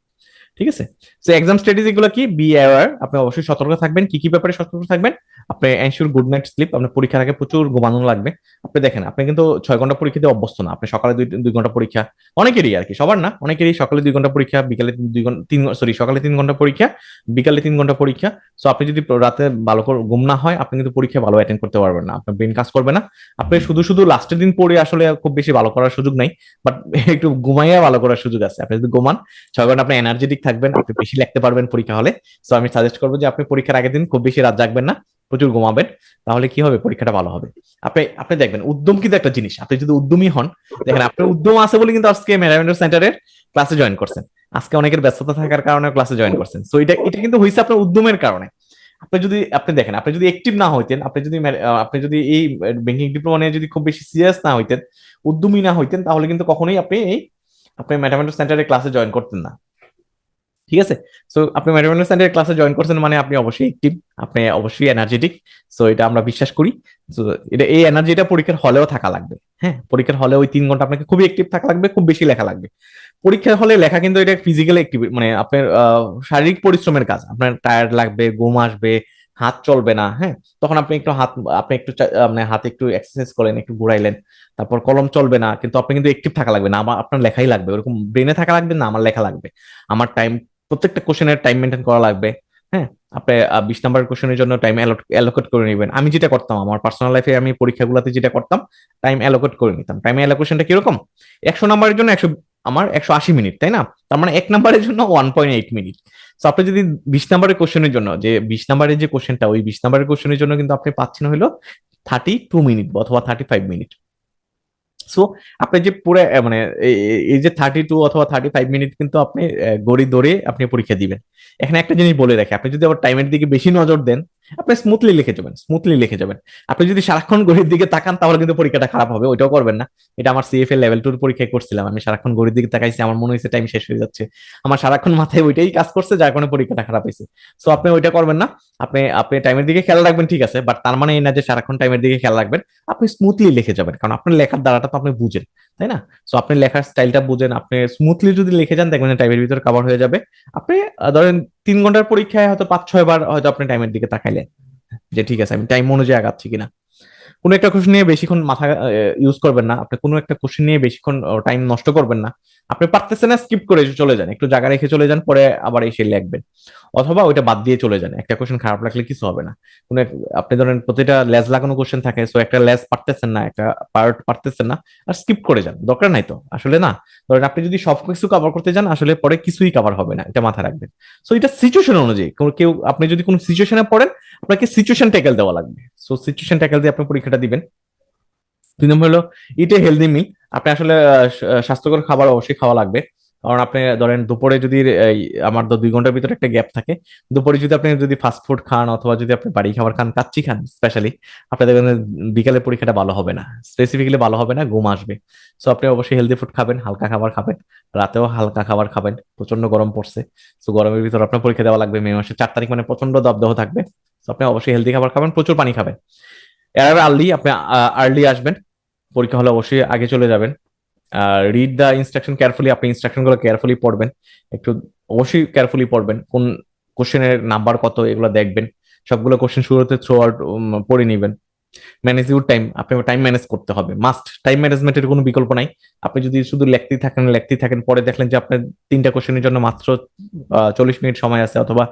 ঠিক আছে? তো এক্সাম স্ট্র্যাটেজি গুলো কি, বি অ্যাওয়ার, আপনি অবশ্যই সতর্ক থাকবেন। কি কি ব্যাপারে সতর্ক থাকবেন? আপনি এনশিওর গুড নাইট স্লিপ, আপনার পরীক্ষার আগে প্রচুর ঘুমানো লাগবে। আপনি দেখেন, আপনি কিন্তু 6 ঘন্টা পরীক্ষা দিয়ে অভ্যস্ত না, আপনি সকালে 2 ঘন্টা পরীক্ষা, অনেকেরই আর কি, সবার না, অনেকেরই সকালে 2 ঘন্টা পরীক্ষা, বিকালে 2 ঘন্টা, সরি সকালে 3 ঘন্টা পরীক্ষা, বিকালে 3 ঘন্টা পরীক্ষা। সো আপনি যদি রাতে ভালো করে ঘুম না হয়, আপনি কিন্তু পরীক্ষা ভালো অ্যাটেন্ড করতে পারবেন না, আপনার ব্রেন কাজ করবে না। আপনি শুধু শুধু লাস্টের দিন পড়ে আসলে খুব বেশি ভালো করার সুযোগ নাই, বাট একটু ঘুমাইয়া ভালো করার সুযোগ আছে। আপনি যদি ঘুমান 6 ঘন্টা, আপনি এনার্জেটিক থাকবেন, আপনি বেশি লিখতে পারবেন পরীক্ষা হলে। সো আমি সাজেস্ট করবো যে আপনি পরীক্ষার আগের দিন খুব বেশি রাত জাগবেন না, প্রচুর ঘুমাবেন, তাহলে কি হবে, পরীক্ষাটা ভালো হবে। আপনি আপনি দেখবেন উদ্যম কিন্তু একটা জিনিস, আপনি যদি উদ্যমী হন, দেখেন আপনার উদ্যম আছে বলে কিন্তু আজকে ম্যানেজমেন্ট সেন্টারের ক্লাসে জয়েন করছেন, আজকে অনেকের ব্যস্ততা থাকার কারণে ক্লাসে জয়েন করছেন। সো এটা এটা কিন্তু হয়েছে আপনার উদ্যমের কারণে। আপনি যদি আপনি দেখেন, আপনি যদি অ্যাক্টিভ না হইতেন, আপনি যদি এই ব্যাংকিং ডিপ্লোমা নিয়ে যদি খুব বেশি সিরিয়াস না হইতেন, উদ্যমী না হইতেন, তাহলে কিন্তু কখনোই আপনি এই আপনি ম্যাথমেটিক্স সেন্টারের ক্লাসে জয়েন করতেন না, ঠিক আছে? সো আপনি ম্যাথমেটিক্স সেন্টারের ক্লাসে জয়েন করছেন মানে আপনি অবশ্যই অ্যাক্টিভ, আপনি অবশ্যই এনার্জেটিক। সো এটা আমরা বিশ্বাস করি। সো এটা, এই এনার্জিটা পরীক্ষার হলেও থাকা লাগবে। হ্যাঁ, পরীক্ষার হলে ওই 3 ঘন্টা আপনাকে খুবই অ্যাক্টিভ থাকা লাগবে, খুব বেশি লেখা লাগবে। পরীক্ষার হলে লেখা কিন্তু এটা ফিজিক্যাল অ্যাক্টিভিটি, মানে আপনার শারীরিক পরিশ্রমের কাজ, আপনার টায়ার্ড লাগবে, ঘুম আসবে, হাত চলবে না। হ্যাঁ, তখন আপনি একটু আপনি একটু মানে হাতে একটু এক্সারসাইজ করলেন, একটু ঘুরাইলেন, তারপর কলম চলবে না, কিন্তু আপনি কিন্তু অ্যাক্টিভ থাকা লাগবে না, আমার আপনার লেখাই লাগবে, ওরকম ব্রেনে থাকা লাগবে না, আমার লেখা লাগবে। আমার টাইম, প্রত্যেকটা কোশ্চেনের টাইম মেনটেন করা লাগবে। হ্যাঁ, আপনি 20 নাম্বার কোশ্চেনের জন্য টাইম অ্যালোকেট করে নেবেন। আমি যেটা করতাম আমার পার্সোনাল লাইফে, আমি পরীক্ষাগুলোতে যেটা করতাম, টাইম অ্যালোকেট করে নিতাম। টাইম অ্যালোকেশনটা কিরকম, 100 নাম্বারের জন্য 180 মিনিট, তাই না? তার মানে 1 নাম্বারের জন্য 1.8 মিনিট। তো আপনি যদি 20 নাম্বারের কোশ্চেনের জন্য, যে 20 নাম্বারের যে কোশ্চেনটা, ওই 20 নাম্বারের কোশ্চেনের জন্য কিন্তু আপনি পাচ্ছেন হলো 32 মিনিট অথবা 35 মিনিট। সো আপনি যে পুরো মানে এই যে 32 অথবা 35 মিনিট কিন্তু আপনি গড়ি ধরে আপনি পরীক্ষা দিবেন। এখানে একটা জিনিস বলে রাখি, আপনি যদি আবার টাইমের দিকে বেশি নজর দেন, আপনি স্মুথলি লিখে যাবেন, স্মুথলি লিখে যাবেন। আপনি যদি সারাক্ষণ ঘড়ির দিকে তাকান তাহলে কিন্তু পরীক্ষাটা খারাপ হবে, ওইটাও করবেন না। এটা আমার সিএফএ লেভেল 2 পরীক্ষায় করছিলাম, আমি সারাক্ষণ ঘড়ির দিকে তাকাইছি, আমার মনে হয়েছে টাইম শেষ হয়ে যাচ্ছে, আমার সারাক্ষণ মাথায় ওইটাই কাজ করছে, যার কারণে পরীক্ষাটা খারাপ হয়েছে। সো আপনি ওইটা করবেন না, আপনি আপনি টাইমের দিকে খেয়াল রাখবেন, ঠিক আছে, বাট তার মানে এই না যে সারাক্ষণ টাইমের দিকে খেয়াল রাখবেন। আপনি স্মুথলি লিখে যাবেন, কারণ আপনার লেখার দ্বারাটা তো আপনি বুঝেন, তাই না? সো আপনি লেখার স্টাইলটা বুঝেন, আপনি স্মুথলি যদি লিখে যান দেখবেন টাইমের ভিতরে কভার হয়ে যাবে। আপনি ধরেন 3 ঘন্টার পরীক্ষায় হয়তো 5-6 বার হয়তো আপনি টাইমের দিকে তাকাইলেন, যে ঠিক আছে আমি টাইম অনুযায়ী আগাচ্ছি কিনা। কোনো একটা কোশ্চেন নিয়ে বেশিক্ষণ মাথা ইউজ করবেন না, আপনি কোনো একটা কোশ্চেন নিয়ে বেশিক্ষণ টাইম নষ্ট করবেন না। আপনি পারতেছেন না, স্কিপ করে চলে যান, একটু জায়গা রেখে চলে যান, পরে আবার এসে লিখবেন, অথবা ওইটা বাদ দিয়ে চলে যান। একটা কোশ্চেন খারাপ লাগলে কিছু হবে না। কোনো আপনি ধরেন প্রতিটা লেজ লাগানো কোশ্চেন থাকে, সো একটা লেজ পারতেছেন না, একটা পার্ট পারতেছেন না, আর স্কিপ করে যান, দরকার নাই তো আসলে, না? ধরেন আপনি যদি সবকিছু কভার করতে যান, আসলে পরে কিছুই কভার হবে না, এটা মাথায় রাখবেন। সো এটা সিচুয়েশন অনুযায়ী, কেউ আপনি যদি কোনো সিচুয়েশনে পড়েন, আপনাকে সিচুয়েশন ট্যাকেল দেওয়া লাগবে। সো সিচুয়েশন ট্যাকেল দিয়ে আপনি পরীক্ষাটা দিবেন। 2 নম্বর হলো ইটে হেলদি মিল। আপনি আসলে স্বাস্থ্যকর খাবার অবশ্যই খাওয়া লাগবে, কারণ আপনি ধরেন দুপুরে যদি আমার তো 2 ঘন্টার ভিতরে একটা গ্যাপ থাকে, দুপুরে যদি আপনি যদি ফাস্ট ফুড খান অথবা যদি আপনি বাড়ি খাবার খান, কাচ্চি খান স্পেশালি, আপনি দেখবেন যে বিকালে পরীক্ষাটা ভালো হবে না, স্পেসিফিক্যালি ভালো হবে না, ঘুম আসবে। সো আপনি অবশ্যই হেলদি ফুড খাবেন, হালকা খাবার খাবেন, রাতেও হালকা খাবার খাবেন, প্রচন্ড গরম পড়ছে। সো গরমের ভিতরে আপনার পরীক্ষা দেওয়া লাগবে, মে মাসের 4 তারিখ মানে প্রচন্ড দবদহ থাকবে। তো আপনি অবশ্যই হেলদি খাবার খাবেন, প্রচুর পানি খাবেন। এর আর্লি আপনি আর্লি আসবেন, পরীক্ষা হলে অবশ্যই আগে চলে যাবেন। রিড দা ইনস্ট্রাকশন কেয়ারফুলি, আপনি ইনস্ট্রাকশন গুলো কেয়ারফুলি পড়বেন, একটু অবশ্যই কেয়ারফুলি পড়বেন, কোন কোশ্চেনের নাম্বার কত এগুলো দেখবেন, সবগুলো কোশ্চেন শুরুতে থ্রু আউট পড়ে নিবেন। ম্যানেজ ইউর টাইম, আপনি টাইম ম্যানেজ করতে হবে, মাস্ট, টাইম ম্যানেজমেন্টের কোনো বিকল্প নাই। আপনি যদি শুধু লেখতেই থাকেন, পরে দেখলেন যে আপনার 3টা কোশ্চেনের জন্য মাত্র 40 মিনিট সময় আছে অথবা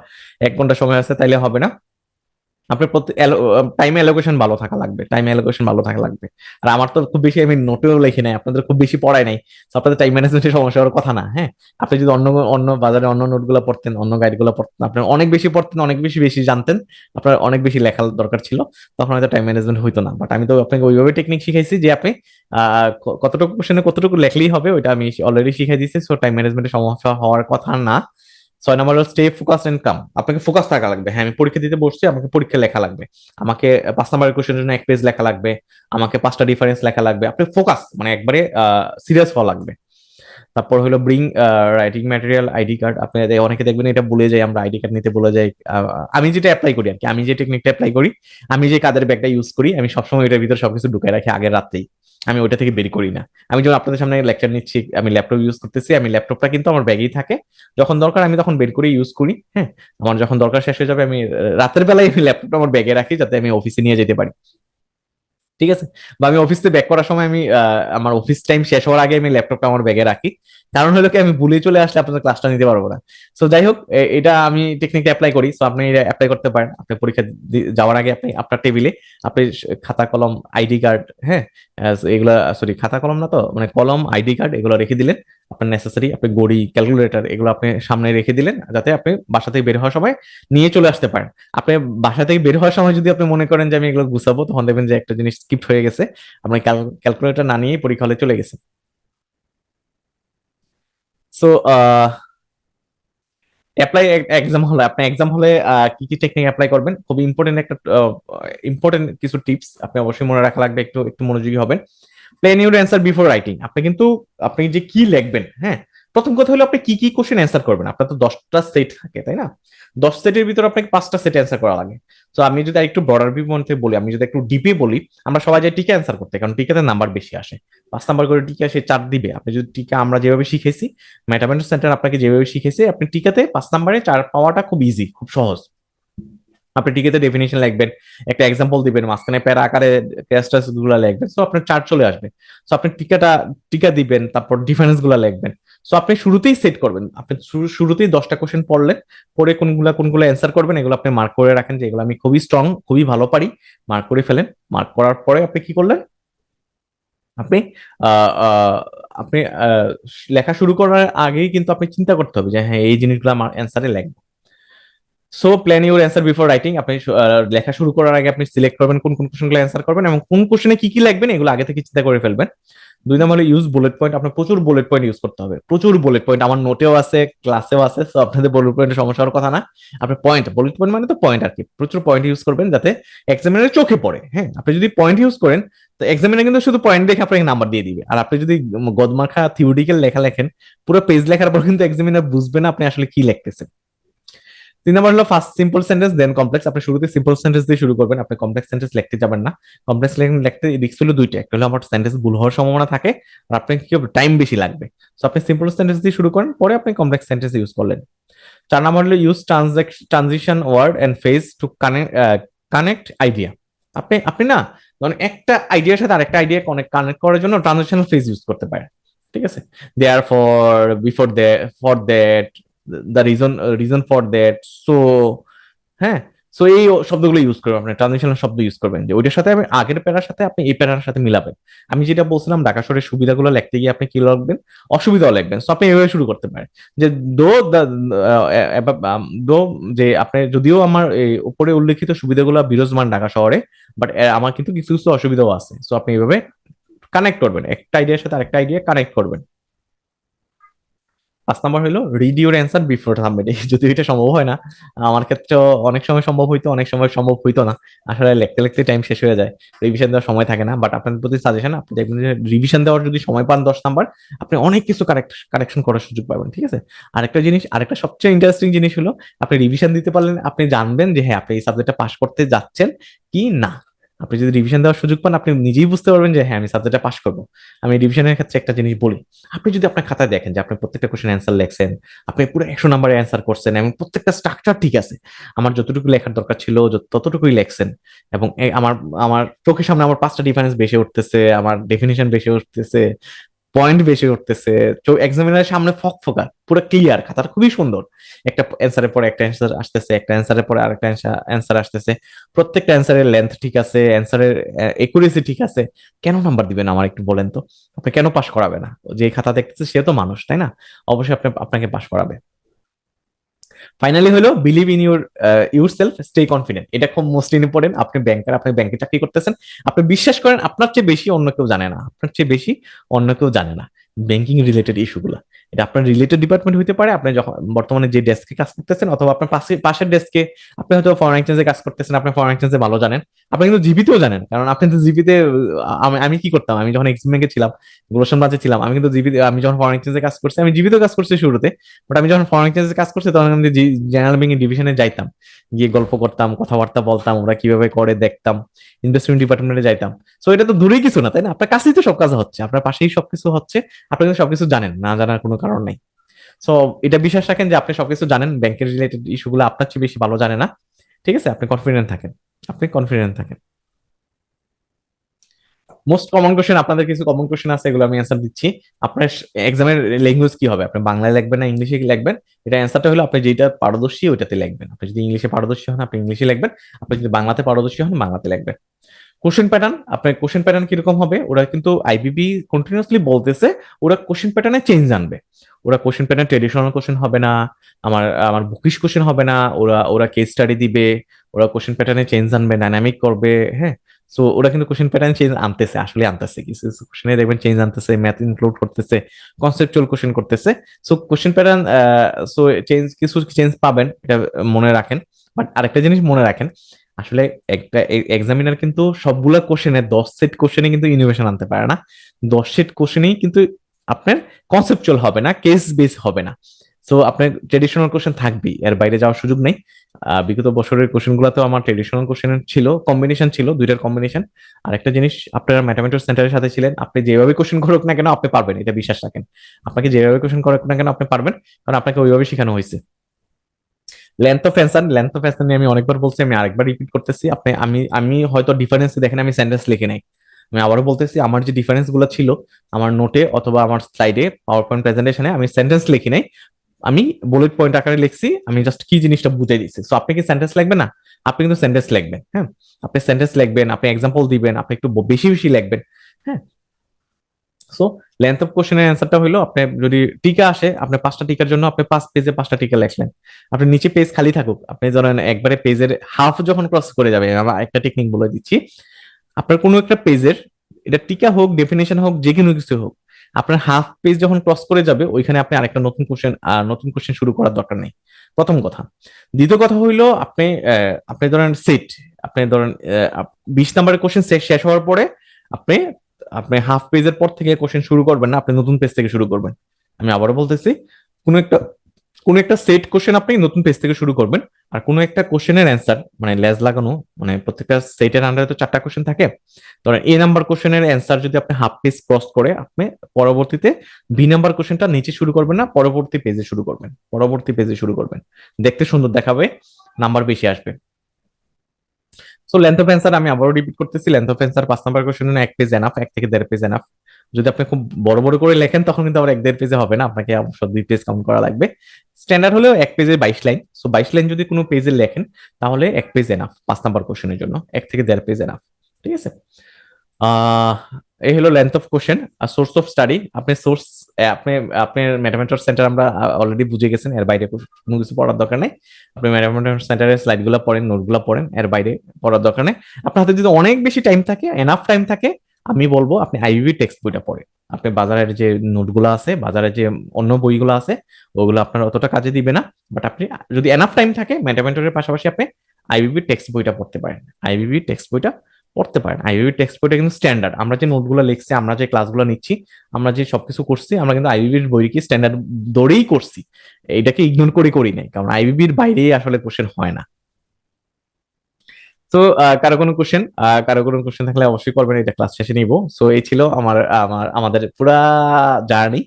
1 ঘন্টা সময় আছে, তাইলে হবে না। আপনার টাইম অ্যালোকেশন ভালো থাকা লাগবে, টাইম অ্যালোকেশন ভালো থাকা লাগবে। আর আমার তো খুব বেশি আমি নোটেও লিখি নাই, আপনাদের খুব বেশি পড়াই নাই, তো আপনাদের টাইম ম্যানেজমেন্টের সমস্যা হওয়ার কথা না। হ্যাঁ, আপনি যদি অন্য অন্য বাজারে অন্য নোটগুলো পড়তেন, অন্য গাইডগুলো পড়তেন, আপনার অনেক বেশি পড়তেন, অনেক বেশি বেশি জানতেন, আপনার অনেক বেশি লেখার দরকার ছিল, তখন হয়তো টাইম ম্যানেজমেন্ট হইতো না। বাট আমি তো আপনাকে ওইভাবে টেকনিক শিখাইছি যে আপনি কতটুকু কোশ্চেনে কতটুকু লেখলেই হবে, ওইটা আমি অলরেডি শিখাই দিয়েছি। সো টাইম ম্যানেজমেন্টের সমস্যা হওয়ার কথা না। 6 নম্বর হলো স্টে ফোকাস এন্ড কাম। আপনাকে ফোকাস থাকা লাগবে। হ্যাঁ, আমি পরীক্ষা দিতে বসছি, আমাকে পরীক্ষা লেখা লাগবে, আমাকে 5 নম্বরের কোশ্চেনের জন্য 1 পেজ লেখা লাগবে, আমাকে 5টা ডিফারেন্স লেখা লাগবে। আপনি ফোকাস মানে একবারে সিরিয়াস হওয়া লাগবে। তারপর হলো bring writing material, ID card. আপনি অনেকে দেখবেন এটা ভুলে যাই, আমরা আইডি কার্ড নিতে ভুলে যাই। আমি যেটা অ্যাপ্লাই করি আর কি, আমি যে টেকনিকটা অ্যাপ্লাই করি, আমি যে কাদের ব্যাগটা ইউজ করি, আমি সবসময় এটার ভিতরে সবকিছু ঢুকাই রাখি আগের রাতেই, আমি ওইটা থেকে বের করি না। আমি যখন আপনাদের সামনে লেকচার নিচ্ছি, আমি ল্যাপটপ ইউজ করতেছি, আমি ল্যাপটপটা কিন্তু আমার ব্যাগেই থাকে, যখন দরকার আমি তখন বের করে ইউজ করি। হ্যাঁ, আমার যখন দরকার শেষ হয়ে যাবে, আমি রাতের বেলায় আমি ল্যাপটপটা আমার ব্যাগে রাখি, যাতে আমি অফিসে নিয়ে যেতে পারি। ঠিক আছে, বা আমি অফিস থেকে ব্যাক করার সময় আমি আমার অফিস টাইম শেষ হওয়ার আগে আমি ল্যাপটপটা আমার ব্যাগে রাখি। কারণ হলো কি, আমি ভুলে চলে আসলে আপনাদের ক্লাসটা নিতে পারবো না। সো যাই হোক, এটা আমি টেকনিকটা অ্যাপ্লাই করি। সো আপনি এটা অ্যাপ্লাই করতে পারেন। আপনি পরীক্ষা যাওয়ার আগে আপনি আপনার টেবিলে আপনি খাতা কলম আইডি কার্ড, হ্যাঁ, এগুলা, সরি খাতা কলম না তো, মানে কলম আইডি কার্ড এগুলো রেখে দিলেন। আপনার নেসেসারি আপনি ঘড়ি ক্যালকুলেটর এগুলো আপনি সামনে রেখে দিলেন, যাতে আপনি বাসা থেকে বের হওয়ার সময় নিয়ে চলে আসতে পারেন। আপনি বাসা থেকে বের হওয়ার সময় যদি আপনি মনে করেন যে আমি এগুলো গুছাবো, তখন দেখবেন যে একটা জিনিস স্কিপ হয়ে গেছে, আপনি ক্যালকুলেটর না নিয়ে পরীক্ষা হলে চলে গেছে। সো অ্যাপ্লাই এক্সাম হলে, আপনি এক্সাম হলে কি কি টেকনিক অ্যাপ্লাই করবেন, খুব ইম্পর্টেন্ট একটা ইম্পর্টেন্ট কিছু টিপস আপনি অবশ্যই মনে রাখা লাগবে, একটু একটু মনোযোগী হবেন। Plan your answer before writing. আপনি কিন্তু আপনি যে কি লিখবেন, হ্যাঁ, প্রথম কথা হলো আপনি কি কি কোশ্চেন অ্যান্সার করবেন। আপনার তো 10টা সেট থাকে, তাই না? 10 সেটের ভিতরে আপনাকে 5টা সেট অ্যান্সার করা লাগে। তো আমি যদি একটু ব্রডার ভিউ মধ্যে বলি, আমি যদি একটু ডিপে বলি, আমরা সবাই যাই টিকে অ্যান্সার করতে, কারণ টিকাতে নাম্বার বেশি আসে। 5 নাম্বার করে টিকা সে 4 দিবে। আপনি যদি টিকা আমরা যেভাবে শিখেছি, মেটামেন্ট সেন্টার আপনাকে যেভাবে শিখেছে, আপনি টিকাতে 5 নাম্বারে 4 পাওয়াটা খুব ইজি, খুব সহজ। আপনি টিকেতে ডেফিনেশন লিখবেন, একটা এক্সাম্পল দিবেন, মাঝখানে প্যারা আকারে ক্যাস্টাস গুলা লিখবেন, সো আপনার চার্ট চলে আসবে। সো আপনি টিকা দিবেন, তারপর ডিফারেন্স গুলা লিখবেন। সো আপনি শুরুতেই সেট করবেন, আপনি শুরুতেই 10টা কোশ্চেন পড়লেন, পরে কোনগুলা কোনগুলো অ্যান্সার করবেন, এগুলো আপনি মার্ক করে রাখেন, যে এগুলো আমি খুবই স্ট্রং, খুবই ভালো পারি, মার্ক করে ফেলেন। মার্ক করার পরে আপনি কি করলেন, আপনি আহ আহ, আপনি লেখা শুরু করার আগেই কিন্তু আপনি চিন্তা করতে হবে যে হ্যাঁ, এই জিনিসগুলো আমার অ্যান্সারে লিখবো। So plan your answer before writing. আপনি লেখা শুরু করার আগে আপনি সিলেক্ট করবেন কোন কোন কোশ্চেনগুলো অ্যান্সার করবেন, এবং কোন কোশ্চেনে কি কি লিখবেন, এগুলো আগে থেকে চিন্তা করে ফেলবেন। 2 নম্বর হলো ইউজ বুলেট পয়েন্ট। আপনার প্রচুর বুলেট পয়েন্ট ইউজ করতে হবে, প্রচুর বুলেট পয়েন্ট। আমার নোটেও আছে, ক্লাসেও আছে, তো আপনাদের বুলেট পয়েন্টের সমস্যা হওয়ার কথা না। আপনার পয়েন্ট, বুলেট পয়েন্ট মানে তো পয়েন্ট আর কি, প্রচুর পয়েন্ট ইউজ করবেন যাতে এক্সামিনারের চোখে পড়ে। হ্যাঁ, আপনি যদি পয়েন্ট ইউজ করেন, তো এক্সামিনার কিন্তু শুধু পয়েন্ট দেখে আপনাকে নাম্বার দিয়ে দিবে। আর আপনি যদি গদমার্কা থিওরিটিক্যাল লেখা লেখেন, পুরো পেজ লেখার পর কিন্তু এক্সামিনার বুঝবে না আপনি আসলে কি লিখতেছেন। 3 নম্বর হলো first simple sentence then complex. আপনি শুরুতে সিম্পল সেন্টেন্স দিয়ে শুরু করবেন, আপনি কমপ্লেক্স সেন্টেন্স লিখতে যাবেন না। কমপ্লেক্স লিখতে রিস্ক হলো দুইটা, একটা হলো আমার সেন্টেন্স ভুল হওয়ার সম্ভাবনা থাকে, আর আপনার কি হবে, টাইম বেশি লাগবে। তো আপনি সিম্পল সেন্টেন্স দিয়ে শুরু করেন, পরে আপনি কমপ্লেক্স সেন্টেন্স ইউজ করলেন। 4 নম্বর হলো use transition word and phase to connect idea. আপনি আপনি না, মানে একটা আইডিয়ার সাথে আরেকটা আইডিয়া কানেক্ট করার জন্য ট্রানজিশনাল ফেজ ইউজ করতে পারেন। ঠিক আছে, therefore, before they, for that, the reason for that, so, হ্যাঁ। সো এই শব্দগুলো ইউজ করবেন, আপনি ট্রানজিশনাল শব্দ ইউজ করবেন, যে ওইটার সাথে আমি আগের প্যারার সাথে আপনি এই প্যারার সাথে মিলাবেন। আমি যেটা বলছিলাম, ঢাকা শহরের সুবিধাগুলো লিখতে গিয়ে আপনি কি লিখবেন, অসুবিধাও লিখবেন। সো আপনি এভাবে শুরু করতে পারেন যে দো দো, যে আপনি যদিও আমার এই উপরে উল্লেখিত সুবিধাগুলো বিরাজমান ঢাকা শহরে, বাট আমার কিন্তু কিছু কিছু অসুবিধাও আছে। সো আপনি এইভাবে কানেক্ট করবেন, একটা আইডিয়ার সাথে আরেকটা আইডিয়া কানেক্ট করবেন। 5 নম্বর হলো read your answer before submit. যদি এটা সম্ভব হয় না, আমার ক্ষেত্রে অনেক সময় সম্ভব হইতো, অনেক সময় সম্ভব হইতো না। আসলে লিখতে লিখতে টাইম শেষ হয়ে যায়, রিভিশন দেওয়ার সময় থাকে না। বাট আপনাদের প্রতি সাজেশন, আপনি দেখবেন যে রিভিশন দেওয়ার যদি সময় পান 10 নাম্বার, আপনি অনেক কিছু কারেকশন করার সুযোগ পাবেন। ঠিক আছে, আরেকটা জিনিস, আরেকটা সবচেয়ে ইন্টারেস্টিং জিনিস হলো, আপনি রিভিশন দিতে পারলেন, আপনি জানবেন যে হ্যাঁ, আপনি এই সাবজেক্টটা পাস করতে যাচ্ছেন কি না। আপনি যদি রিভিশন দেওয়ার সুযোগ পান, আপনি নিজেই বুঝতে পারবেন যে হ্যাঁ, আমি সাবজেক্টটা পাস করবো। আমি রিভিশনের ক্ষেত্রে একটা জিনিস বলি, আপনি যদি আপনার খাতায় দেখেন যে আপনি প্রত্যেকটা কোশ্চেন অ্যান্সার লেখছেন, আপনি পুরো 100 নাম্বারে অ্যান্সার করছেন, এবং প্রত্যেকটা স্ট্রাকচার ঠিক আছে, আমার যতটুকু লেখার দরকার ছিল ততটুকুই লেখছেন, এবং আমার আমার চোখের সামনে আমার 5টা ডিফারেন্স বেশি উঠতেছে, আমার ডেফিনিশন বেশি উঠতেছে, পয়েন্ট বেশি করতেছে, এক্সামিনারের সামনে ফকফকা, পুরো ক্লিয়ার, খাতাটা খুবই সুন্দর, একটা অ্যান্সারের পরে একটা অ্যান্সার আসতেছে, একটা অ্যান্সারের পরে আরেকটা অ্যান্সার আসতেছে, প্রত্যেকটা অ্যান্সারের লেন্থ ঠিক আছে, অ্যান্সারের একুরেসি ঠিক আছে, কেন নাম্বার দিবেন আমার একটু বলেন তো? আপনি কেন পাশ করাবে না? যে খাতা দেখতেছে সে তো মানুষ, তাই না? অবশ্যই আপনাকে পাশ করাবে। ফাইনালি হলো believe in your self, stay confident. এটা খুব মোস্ট ইম্পর্টেন্ট। আপনি ব্যাংকার, আপনি ব্যাংকে চাকরি করতেছেন, আপনি বিশ্বাস করেন আপনার চেয়ে বেশি অন্য কেউ জানে না, আপনার চেয়ে বেশি অন্য কেউ জানে না ব্যাংকিং রিলেটেড ইস্যুগুলো। এটা আপনার রিলেটেড ডিপার্টমেন্ট হতে পারে, আপনি যখন বর্তমানে যে ডেস্কে কাজ করতেছেন, অথবা আপনার পাশের ডেস্কে আপনি হয়তো ফরেন এক্সচেঞ্জে কাজ করতেছেন, আপনি ফরেন এক্সচেঞ্জে ভালো জানেন, আপনি কিন্তু জিবিতেও জানেন, কারণ আপনি তো জিবিতে, আমি কি করতাম, আমি যখন এক্সিম ব্যাংকে ছিলাম, গুলশান ব্রাঞ্চে ছিলাম, আমি কিন্তু জিবিতে, আমি যখন ফরেন এক্সচেঞ্জে কাজ করছি, আমি জিবিতেও কাজ করছি শুরুতে, বাট আমি যখন ফরেন এক্সচেঞ্জে কাজ করছি তখন আমি জেনারেল ব্যাংকিং ডিভিশনে যাইতাম, গিয়ে গল্প করতাম, কথাবার্তা বলতাম, ওরা কিভাবে করে দেখতাম, ইনভেস্টমেন্ট ডিপার্টমেন্টে যাইতাম। সো এটা তো দূরেই কিছু না, তাই না? আপনার কাছেই তো সব কাজ হচ্ছে, আপনার পাশেই সবকিছু হচ্ছে, আপনি কিন্তু সবকিছু জানেন, না জানার কোনো কারণ নাই। সো এটা বিশ্বাস রাখেন যে আপনি সবকিছু জানেন, ব্যাংকের রিলেটেড ইস্যুগুলো আপনার চেয়ে বেশি ভালো জানে না। ঠিক আছে, আপনি কনফিডেন্ট থাকেন, আপনি কনফিডেন্ট থাকেন। মোস্ট কমন কোশ্চেন, আপনাদের কিছু কমন কোশ্চেন আছে, এগুলো আমি অ্যান্সার দিচ্ছি। আপনার এক্সামের ল্যাঙ্গুয়েজ কি হবে? আপনি বাংলায় লিখবেন না ইংলিশে লিখবেন? এটা অ্যান্সারটা হলো আপনি যেটা পারদর্শী ওইটাতে লিখবেন। আপনি যদি ইংলিশে পারদর্শী হন আপনি ইংলিশে লিখবেন, আপনি যদি বাংলাতে পারদর্শী হন বাংলাতে লিখবেন। কোশ্চেন প্যাটার্ন, আপনার কোশ্চেন প্যাটার্ন কিরকম হবে? ওরা কিন্তু আইবিবি কন্টিনিউসলি বলতেছে ওরা কোশ্চেন প্যাটার্নে চেঞ্জ আনবে। ওরা কোশ্চেন প্যাটার্ন ট্রেডিশনাল কোশ্চেন হবে না, আমার আমার বুকিশ কোশ্চেন হবে না, ওরা ওরা কেস স্টাডি দিবে, ওরা কোশ্চেন প্যাটার্নে চেঞ্জ আনবে, ডাইনামিক করবে। হ্যাঁ, সো ওরা কিন্তু কোশ্চেন প্যাটার্ন চেঞ্জ আনতেছে, আসলে আনতেছে, কিছু কিছু কোশ্চেনে দেখবেন চেঞ্জ আনতেছে, ম্যাথ ইনক্লুড করতেছে, কনসেপচুয়াল কোশ্চেন করতেছে। So question pattern, so change, কিছু চেঞ্জ পাবেন, এটা মনে রাখেন। বাট আরেকটা জিনিস মনে রাখেন, আসলে একটা এক্সামিনার কিন্তু সবগুলা কোশ্চেনে 10 সেট কোশ্চেনে কিন্তু ইনোভেশন আনতে পারে না, 10 সেট কোশ্চেনেই কিন্তু আপনার কনসেপচুয়াল হবে না, কেস বেস হবে না। সো আপনার ট্রেডিশনাল কোশ্চেন থাকবেই, এর বাইরে যাওয়ার সুযোগ নেই। বিগত বছরের কোশ্চেন গুলাতেও আমার ট্রেডিশনাল কোশ্চেন ছিল, কম্বিনেশন ছিল, দুইটার কম্বিনেশন। আর একটা জিনিস, আপনারা ম্যাথামেটিক্স সেন্টারের সাথে ছিলেন, আপনি যেভাবে কোশ্চেন করুক না কেন আপনি পারবেন, এটা বিশ্বাস রাখেন। আপনাকে যেভাবে কোশ্চেন করুক না কেন আপনি পারবেন, কারণ আপনাকে ওইভাবে শেখানো হয়েছে। লেন্থ অফ অ্যান্সার নিয়ে আমি অনেকবার বলছি, আমি আরেকবার রিপিট করতেছি। আপনি, আমি হয়তো ডিফারেন্স দেখেন, আমি সেন্টেন্স লিখে নাই। আমি আবারও বলতেছি, আমার যে ডিফারেন্স গুলো ছিল আমার নোটে অথবা আমার স্লাইডে, পাওয়ার পয়েন্ট প্রেজেন্টেশনে, আমি সেন্টেন্স লিখি নাই, আমি বুলেট পয়েন্ট আকারে লিখছি, আমি জাস্ট কি জিনিসটা বুঝে দিচ্ছি। সো আপনি কি সেন্টেন্স লিখবেন না? আপনি কিন্তু সেন্টেন্স লিখবেন, হ্যাঁ, আপনি সেন্টেন্স লিখবেন, আপনি এক্সাম্পল দিবেন, আপনি একটু বেশি বেশি লিখবেন। হ্যাঁ, সো লেন্থ অফ কোশ্চেনের অ্যান্সারটা হলো, আপনি যদি টিকা আসে, আপনি 5টা টিকার জন্য আপনি 5 পেজে 5টা টিকা লিখলেন, আপনি নিচে পেজ খালি থাকুক, আপনি ধরেন একবারে পেজের হাফ যখন ক্রস করে যাবে, আমরা একটা টেকনিক বলে দিচ্ছি, আপনার কোনো একটা পেজের, এটা টিকা হোক, ডেফিনেশন হোক, যে কোনো কিছু হোক, আপনার হাফ পেজ যখন ক্রস করে যাবে ওইখানে আপনি আরেকটা নতুন কোশ্চেন শুরু করার দরকার নেই, প্রথম কথা। দ্বিতীয় কথা হইলো, আপনি ধরেন সেট, আপনি ধরেন 20 নাম্বারের কোশ্চেন শেষ হওয়ার পরে আপনি আপনি হাফ পেজের পর থেকে কোশ্চেন শুরু করবেন না, আপনি নতুন পেজ থেকে শুরু করবেন। আমি আবারও বলতেছি, কোনো একটা কোন একটা সেট কোশ্চেন আপনি নতুন পেজ থেকে শুরু করবেন, আর কোন একটা কোশ্চেনের অ্যান্সার মানে লেজ লাগানো, মানে প্রত্যেকটা সেটের আন্ডারে তো 4টা কোশ্চেন থাকে, ধরেন এ নাম্বার কোশ্চেনের অ্যান্সার যদি আপনি হাফ পেজ ক্রস করে, আপনি পরবর্তীতে বি নাম্বার কোশ্চেনটা নিচে শুরু করবেন না, পরবর্তী পেজে শুরু করবেন, দেখতে সুন্দর দেখাবে, নাম্বার বেশি আসবে। সো লেন্থ অফ অ্যান্সার আমি আবারও রিপিট করতেছি, length of answer 5 number question 1 page enough, 1 থেকে 1.5 পেজ এনাফ। যদি আপনি খুব বড় বড় করে লেখেন তখন কিন্তু আবার 1-1.5 পেজে হবে না, আপনাকে অবশ্য 2 পেজ কাউন্ট করা লাগবে। স্ট্যান্ডার্ড হলেও 1 পেজে 22 লাইন, সো 22 লাইন যদি কোনো পেজে লেখেন তাহলে 1 পেজ এনাফ, 5 নাম্বার কোশ্চেনের জন্য 1 থেকে 1.5 পেজ এনাফ। ঠিক আছে, আহ এই হলো লেন্থ অফ কোশ্চেন। আর সোর্স অফ স্টাডি, আপনি সোর্স, আপনি আপনার ম্যাথামেটিক্স সেন্টার আমরা অলরেডি বুঝে গেছেন, এর বাইরে কোনো কিছু পড়ার দরকার নেই। আপনি ম্যাথামেটিক্স সেন্টারের স্লাইড গুলো পড়েন, নোট গুলো পড়েন, এর বাইরে পড়ার দরকার নেই। আপনার হাতে যদি অনেক বেশি টাইম থাকে, এনাফ টাইম থাকে, আমি বলবো আপনি আইবিবি টেক্সট বইটা পড়েন। আপনি বাজারের যে নোটগুলো আছে, বাজারের যে অন্য বইগুলো আছে, ওগুলো আপনার অতটা কাজে দিবে না। বাট আপনি যদি এনাফ টাইম থাকে, ম্যাথামেটিক্সের পাশাপাশি আপনি আইবিবি টেক্সট বইটা পড়তে পারেন, আইবিবি টেক্সট বইটা পড়তে পারেন। আইবিবি টেক্সট বইটা কিন্তু স্ট্যান্ডার্ড, আমরা যে নোটগুলো লিখছি, আমরা যে ক্লাসগুলো নিচ্ছি, আমরা যে সবকিছু করছি, আমরা কিন্তু আইবিবির বই কি স্ট্যান্ডার্ড ধরেই করছি, এটাকে ইগনোর করে করি নাই, কারণ আইবিবির বাইরেই আসলে কোশ্চেন হয় না। তো কারো কোনো কোশ্চেন থাকলে অবশ্যই করবেন, এটা ক্লাস শেষে নিব। সো এই ছিল আমাদের পুরা জার্নি,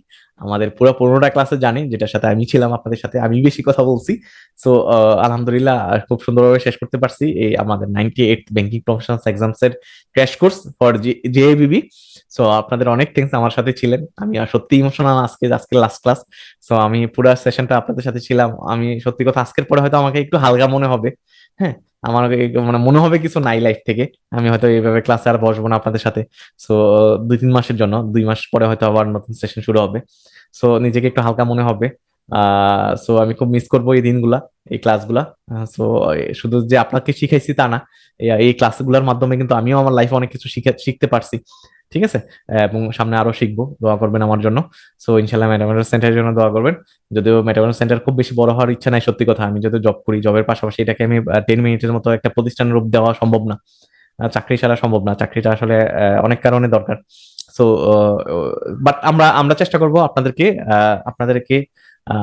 আমাদের পুরো 15টা ক্লাসে জানি, যেটার সাথে আমি ছিলাম, আপনাদের সাথে আমি বেশি কথা বলছি। সো আলহামদুলিল্লাহ খুব সুন্দরভাবে শেষ করতে পারছি এই আমাদের 98 ব্যাংকিং প্রফেশনালস এক্সামস এর ক্র্যাশ কোর্স ফর জেএবিবি। সো আপনাদের অনেক থ্যাঙ্কস আমার সাথে ছিলেন, আমি সত্যি ইমোশনাল আজকে, আজকে লাস্ট ক্লাস। সো আমি পুরো সেশনটা আপনাদের সাথে ছিলাম, আমি সত্যি কথা আজকের পরে হয়তো আমাকে একটু হালকা মনে হবে। হ্যাঁ, আমার মানে মনে হবে কিছু নাই লাইফ থেকে, আমি হয়তো এইভাবে ক্লাসে আর বসবো না আপনাদের সাথে। সো 2-3 মাসের জন্য, 2 মাস পরে হয়তো আবার নতুন সেশন শুরু হবে। সো নিজেকে একটু হালকা মনে হবে। সো আমি খুব মিস করবো এই দিনগুলা, এই ক্লাসগুলা। সো শুধু যে আপনাকে শিখাইছি তা না, এই ক্লাসগুলোর মাধ্যমে কিন্তু আমিও আমার লাইফে অনেক কিছু শিখতে পারছি। ঠিক আছে, এবং সামনে আরো শিখবো, দোয়া করবেন আমার জন্য। সো ইনশাল্লাহ ম্যাথমেটিক্স সেন্টারের জন্য দোয়া করবেন। যদিও ম্যাথমেটিক্স সেন্টার খুব বেশি বড় হওয়ার ইচ্ছা নাই, সত্যি কথা। আমি যদি জব করি, জবের পাশাপাশি এটাকে আমি 10 মিনিটের মতো একটা প্রতিষ্ঠান রূপ দেওয়া সম্ভব না। চাকরি ছাড়া সম্ভব না, চাকরিটা আসলে অনেক কারণে দরকার। সো বাট আমরা আমরা চেষ্টা করব আপনাদেরকে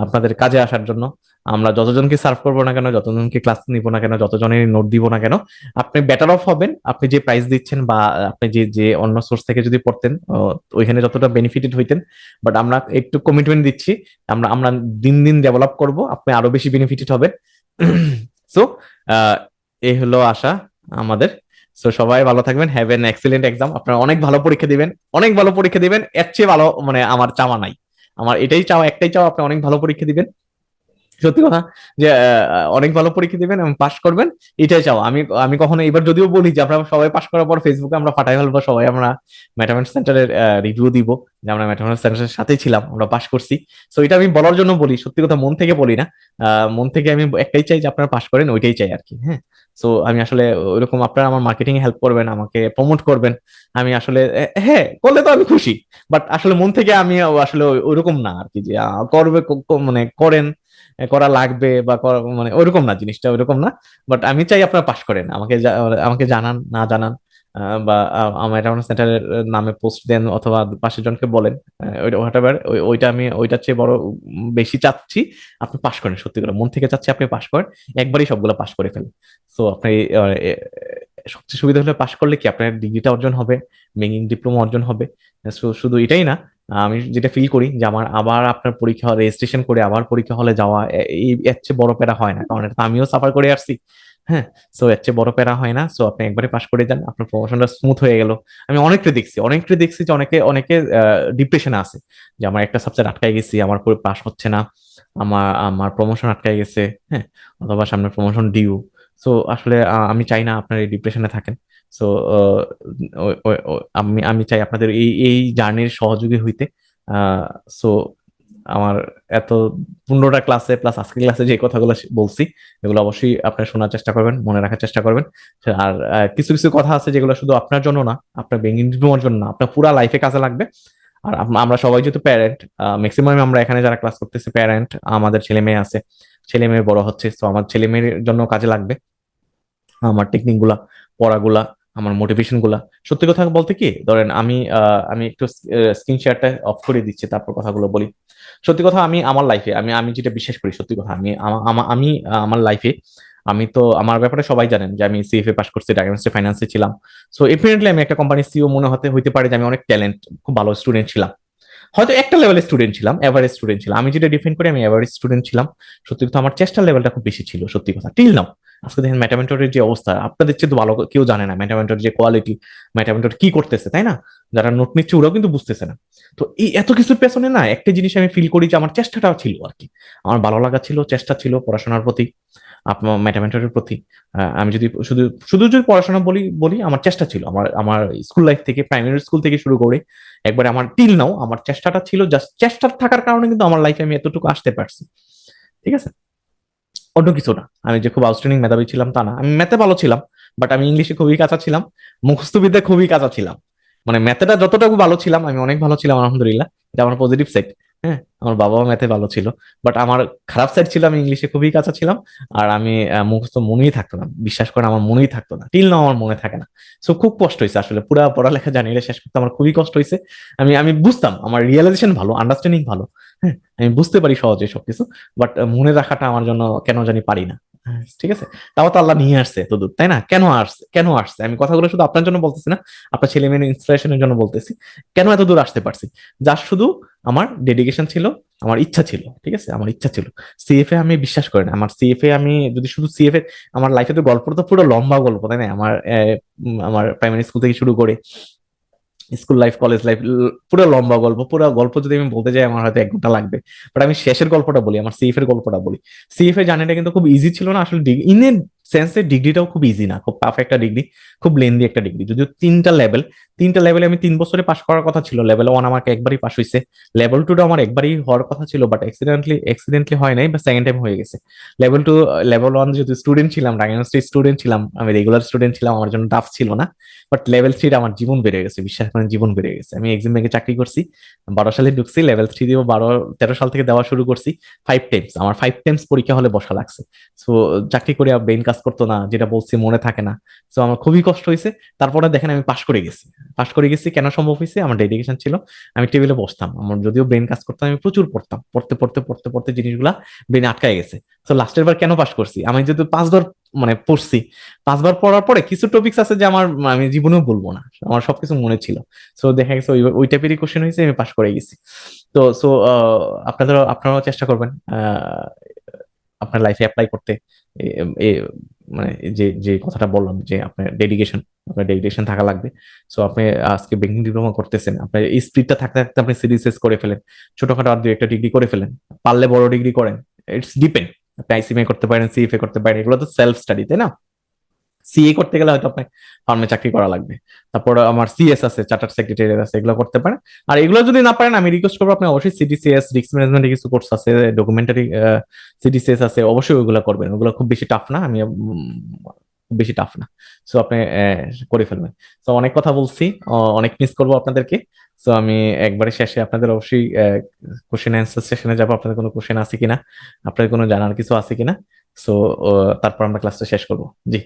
আপনাদের কাজে আসার জন্য। আমরা যতজনকে সার্ভ করবো না কেন, যতজনকে ক্লাস নিব না কেন, যতজনের নোট দিব না কেন, আপনি বেটার অফ হবেন। আপনি যে প্রাইস দিচ্ছেন বা আপনি যে যে অন্য সোর্স থেকে যদি পড়তেন, ওইখানে যতটা বেনিফিটেড হইতেন। বাট আমরা একটু কমিটমেন্ট দিচ্ছি, আমরা আমরা দিন দিন ডেভেলপ করব, আপনি আরো বেশি বেনিফিটেড হবেন। সো এই হলো আশা আমাদের। সো সবাই ভালো থাকবেন, হ্যাভ এন এক্সিলেন্ট এক্সাম। আপনারা অনেক ভালো পরীক্ষা দিবেন, অনেক ভালো পরীক্ষা দিবেন, এর চেয়ে ভালো মানে আমার চাওয়া নাই। আমার এটাই চাওয়া, একটাই চাওয়া, আপনি অনেক ভালো পরীক্ষা দিবেন। সত্যি কথা, যে অনেক ভালো পরীক্ষা দিবেন এবং পাশ করবেন, এটাই চাও। আমি আমি কখনো এবার যদিও বলি যে আমরা সবাই পাশ করার পর ফেসবুকে আমরা ফাটাই ফেলবো, সবাই আমরা ম্যাথমেটিক্স সেন্টারের রিভিউ দিব যে আমরা ম্যাথমেটিক্স সেন্টারের সাথেই ছিলাম, আমরা পাশ করছি। সো এটা আমি বলার জন্য বলি, সত্যি কথা মন থেকে বলি না। মন থেকে আমি একটাই চাই যে আপনারা পাশ করেন, ওইটাই চাই আর কি। হ্যাঁ, সো আমি আসলে ওইরকম আপনারা আমার মার্কেটিং হেল্প করবেন, আমাকে প্রমোট করবেন। আমি আসলে হ্যাঁ করলে তো আমি খুশি, বাট আসলে মন থেকে আমি আসলে ওইরকম না আর কি, যে করবে মানে করেন, করা লাগবে বা মানে ওইরকম না, জিনিসটা ওইরকম না। বাট আমি চাই আপনারা পাশ করেন, আমাকে জানান, না জানান, বা আমার অ্যাকাউন্ট সেন্টারের নামে পোস্ট দেন, অথবা পাশের জনকে বলেন। হোয়াটএভার, ওইটা আমি ওইটার চেয়ে বড় বেশি চাচ্ছি আপনি পাশ করেন, সত্যি করে মন থেকে চাচ্ছি আপনি পাশ করেন, একবারই সবগুলো পাশ করে ফেলেন। সো আপনি সবচেয়ে সুবিধা হলে পাশ করলে কি আপনার ডিগ্রিটা অর্জন হবে, ব্যাংকিং ডিপ্লোমা অর্জন হবে। শুধু এটাই না, আমি যেটা ফিল করি যে আমার আবার আপনার পরীক্ষা রেজিস্ট্রেশন করে আবার পরীক্ষা হলে যাওয়া, এই এর চেয়ে বড় প্যারা হয় না, কারণ এটা তো আমিও সাফার করে আসছি। হ্যাঁ, সো এর চেয়ে বড় প্যারা হয় না। সো আপনি একবারে পাশ করে যান, আপনার প্রমোশনটা স্মুথ হয়ে গেল। আমি অনেকটা দেখছি যে অনেকে অনেকে ডিপ্রেশনে আছে, যে আমার একটা সাবজেক্ট আটকাই গেছি, আমার পুরো পাস হচ্ছে না, আমার আমার প্রমোশন আটকাই গেছে। হ্যাঁ, অথবা সামনে প্রমোশন ডিউ। সো আসলে আমি চাই না আপনার এই ডিপ্রেশনে থাকেন। সো আমি আমি চাই আপনাদের এই এই জার্নির সহযোগী হইতে। সো আমার এত 15টা ক্লাসে প্লাস আজকের ক্লাসে যে কথাগুলো বলছি, এগুলো অবশ্যই আপনার শোনার চেষ্টা করবেন, মনে রাখার চেষ্টা করবেন। আর কিছু কিছু কথা আছে যেগুলো শুধু আপনার জন্য না, আপনার ব্যাংকিং ডিপ্লোমার জন্য না, আপনার পুরা লাইফে কাজে লাগবে। আর আমরা সবাই যেহেতু প্যারেন্ট, ম্যাক্সিমাম আমরা এখানে যারা ক্লাস করতেছি প্যারেন্ট, আমাদের ছেলে মেয়ে আছে, ছেলে মেয়ে বড় হচ্ছে, তো আমার ছেলে মেয়ের জন্য কাজে লাগবে আমার টেকনিক গুলা, পড়াগুলা, আমার মোটিভেশন গুলা। সত্যি কথা বলতে কি, ধরেন আমি একটু স্ক্রিন শেয়ারটা অফ করে দিচ্ছি, তারপর কথাগুলো বলি। সত্যি কথা, আমি আমার লাইফে আমি যেটা বিশ্বাস করি, সত্যি কথা, আমি আমার লাইফে, আমি তো আমার ব্যাপারে সবাই জানেন যে আমি সিএফএ পাস করছি, ডায়াগনস্টিক ফাইন্যান্সে ছিলাম। সো এফিনেটলি আমি একটা কোম্পানির সিও মনে হতে পারে যে আমি অনেক ট্যালেন্ট, খুব ভালো স্টুডেন্ট ছিলাম। হয়তো একটা লেভেলের স্টুডেন্ট ছিলাম, এভারেজ স্টুডেন্ট ছিলাম, আমি যেটা ডিফেন্ড করি আমি এভারেজ স্টুডেন্ট ছিলাম। সত্যি কথা আমার চেষ্টার লেভেলটা খুব বেশি ছিল, সত্যি কথা, টিল নাও। আজকে দেখেন ম্যাটামেন্টরের যে অবস্থা, আপনাদের চেয়ে তো ভালো কেউ জানে না ম্যাটামেন্টর যে কোয়ালিটি, ম্যাটামেন্টর কি করতেছে, তাই না? যারা নোট নিচ্ছে ওরাও কিন্তু বুঝতেছে না। তো এই এত কিছুর পেছনে না একটা জিনিস আমি ফিল করি যে আমার চেষ্টাটাও ছিল আর কি, আমার ভালো লাগা ছিল, চেষ্টা ছিল পড়াশোনার প্রতি, আপনার ম্যাথামেটিক্সের প্রতি। আমি যদি শুধু শুধু যদি পড়াশোনা বলি বলি আমার চেষ্টা ছিল, আমার আমার স্কুল লাইফ থেকে, প্রাইমারি স্কুল থেকে শুরু করে একবারে আমার টিল নাও, আমার চেষ্টাটা ছিল, জাস্ট চেষ্টা থাকার কারণে কিন্তু আমার লাইফে আমি এতটুকু আসতে পারছি। ঠিক আছে, অন্য কিছু না। আমি যে খুব আউটস্ট্যান্ডিং মেধাবী ছিলাম তা না, আমি ম্যাথে ভালো ছিলাম, বাট আমি ইংলিশে খুবই কাঁচা ছিলাম, মুখস্থ বিদ্যায় খুবই কাঁচা ছিলাম। মানে ম্যাথেটা যতটুকু ভালো ছিলাম, আমি অনেক ভালো ছিলাম আলহামদুলিল্লাহ, এটা আমার পজিটিভ সাইড। হ্যাঁ, আমার বাবাও ম্যাথে ভালো ছিল, বাট আমার খারাপ সাইড ছিল আমি ইংলিশে খুবই কাঁচা ছিলাম। আর আমি মুখস্থ মনেই থাকতো না, বিশ্বাস করেন আমার মনেই থাকতো না, টিল নাও আমার মনে থাকে না। সো খুব কষ্ট হয়েছে আসলে, পুরা পড়ালেখা জানি এটা শেষ করতে আমার খুবই কষ্ট হয়েছে। আমি আমি বুঝতাম, আমার রিয়েলাইজেশন ভালো, আন্ডারস্ট্যান্ডিং ভালো। হ্যাঁ, আমি বুঝতে পারি সহজে সবকিছু, বাট মনে রাখাটা আমার জন্য কেন জানি পারি না। ঠিক আছে, তাও তো আল্লাহ নিয়ে আসছে এতদূর, তাই না? কেন আসছে আমি কথাগুলো শুধু আপনার জন্য বলতেছি না, আপনার ছেলে মেয়ের ইন্সপিরেশনের জন্য বলতেছি। কেন এত দূর আসতে পারছি? যার শুধু আমার ডেডিকেশন ছিল, আমার ইচ্ছা ছিল। ঠিক আছে, আমার ইচ্ছা ছিল। সিএফএ আমি বিশ্বাস করি না, আমার সিএফএ আমি যদি শুধু সিএফএ, আমার লাইফে তো গল্প তো পুরো লম্বা গল্প, তাই না? আমার প্রাইমারি স্কুল থেকে শুরু করে স্কুল লাইফ, কলেজ লাইফ, পুরো লম্বা গল্প, পুরো গল্প যদি আমি বলতে যাই আমার হয়তো 1 ঘন্টা লাগবে। বাট আমি শেষের গল্পটা বলি, আমার সিএফ এর গল্পটা বলি। সিএফ এর জার্নিটা কিন্তু খুব ইজি ছিল না আসলে, ইন এ সেন্সে ডিগ্রিটাও খুব ইজি না, খুব টাফ একটা ডিগ্রি, খুব লেন্দি একটা ডিগ্রি। যদিও 3টা লেভেলে আমি 3 বছরে পাশ করার কথা ছিল। লেভেল 1 আমাকে একবারই পাশ হয়েছে, লেভেল 2টা আমার একবারই হওয়ার কথা ছিল, বাট অ্যাক্সিডেন্টলি হয় নাই, বা সেকেন্ড টাইম হয়ে গেছে। লেভেল 2, লেভেল 1 যেহেতু স্টুডেন্ট ছিলাম, ডায়াগনস্টিক স্টুডেন্ট ছিলাম, আমি রেগুলার স্টুডেন্ট ছিলাম, আমার জন্য টাফ ছিল না। বাট লেভেল 3 আমার জীবন বেড়ে গেছে, বিশ্বাস করেন জীবন বেড়ে গেছে। আমি এক্সিম ব্যাংকে চাকরি করছি, 12 সালে ঢুকছি, লেভেল 3 দিয়েও 13 সাল থেকে দেওয়া শুরু করছি। 5 টাইমস, আমার 5 টাইমস পরীক্ষা হলে বসা লাগছে। সো চাকরি করে ব্রেন কাজ করতো না, যেটা বলছি মনে থাকে না। সো আমার খুবই কষ্ট হয়েছে। তারপরে দেখেন আমি পাশ করে গেছি। কেন সম্ভব হয়েছে? আমার ডেডিকেশন ছিল। আমি টেবিলে বসতাম, আমার যদিও ব্রেন কাজ করতাম, আমি প্রচুর পড়তাম, পড়তে পড়তে পড়তে পড়তে জিনিসগুলা ব্রেনে আটকায় গেছে। তো লাস্টের বার কেন পাশ করছি? আমি যেহেতু 5 বার মানে পড়ছি, 5 বার পড়ার পরে কিছু টপিকস আছে যে আমি জীবনেও বলবো না, আমার সবকিছু মনে ছিল। সো দেখা গেছে ওই টাইপেরই কোশ্চেন হয়েছে, আমি পাশ করে গেছি। আপনারাও চেষ্টা করবেন আপনার লাইফে অ্যাপ্লাই করতে। এ- এ- মানে যে যে কথাটা বললাম, যে আপনার ডেডিকেশন থাকা লাগবে। সো আপনি আজকে ব্যাংকিং ডিপ্লোমা করতেছেন, আপনার এই স্পিডটা থাকতে থাকতে আপনি সিডিসিএস করে ফেলেন, ছোটখাটো আর 2-1টা ডিগ্রি করে ফেলেন, পারলে বড় ডিগ্রি করেন। ইটস ডিপেন্ড, আপনি আইসিএমএ করতে পারেন, সিএফএ করতে পারেন, এগুলো তো সেলফ স্টাডি, তাই না? সিএ করতে গেলে হয়তো আপনার ফার্মে চাকরি করা লাগবে। তারপর আমার সিএস আছে, চার্টার্ড সেক্রেটারি আছে, এগুলো করতে পারেন। আর এগুলো যদি না পারেন, আমি রিকোয়েস্ট করবো আপনি অবশ্যই সিডিসিএস, রিস্ক ম্যানেজমেন্টের কিছু কোর্স আছে, ডকুমেন্টারি সিডিসিএস আছে, অবশ্যই ওইগুলো করবেন। ওগুলো খুব বেশি টাফ না, খুব বেশি টাফ না। সো আপনি করে ফেলবেন। তো অনেক কথা বলছি, অনেক মিস করবো আপনাদেরকে। তো আমি একবারে শেষে আপনাদের অবশ্যই কোশ্চেন অ্যান্সার সেশনে যাবো, আপনাদের কোনো কোশ্চেন আছে কিনা, আপনাদের কোনো জানার কিছু আছে কিনা। সো তারপর আমরা ক্লাসটা শেষ করবো। জি।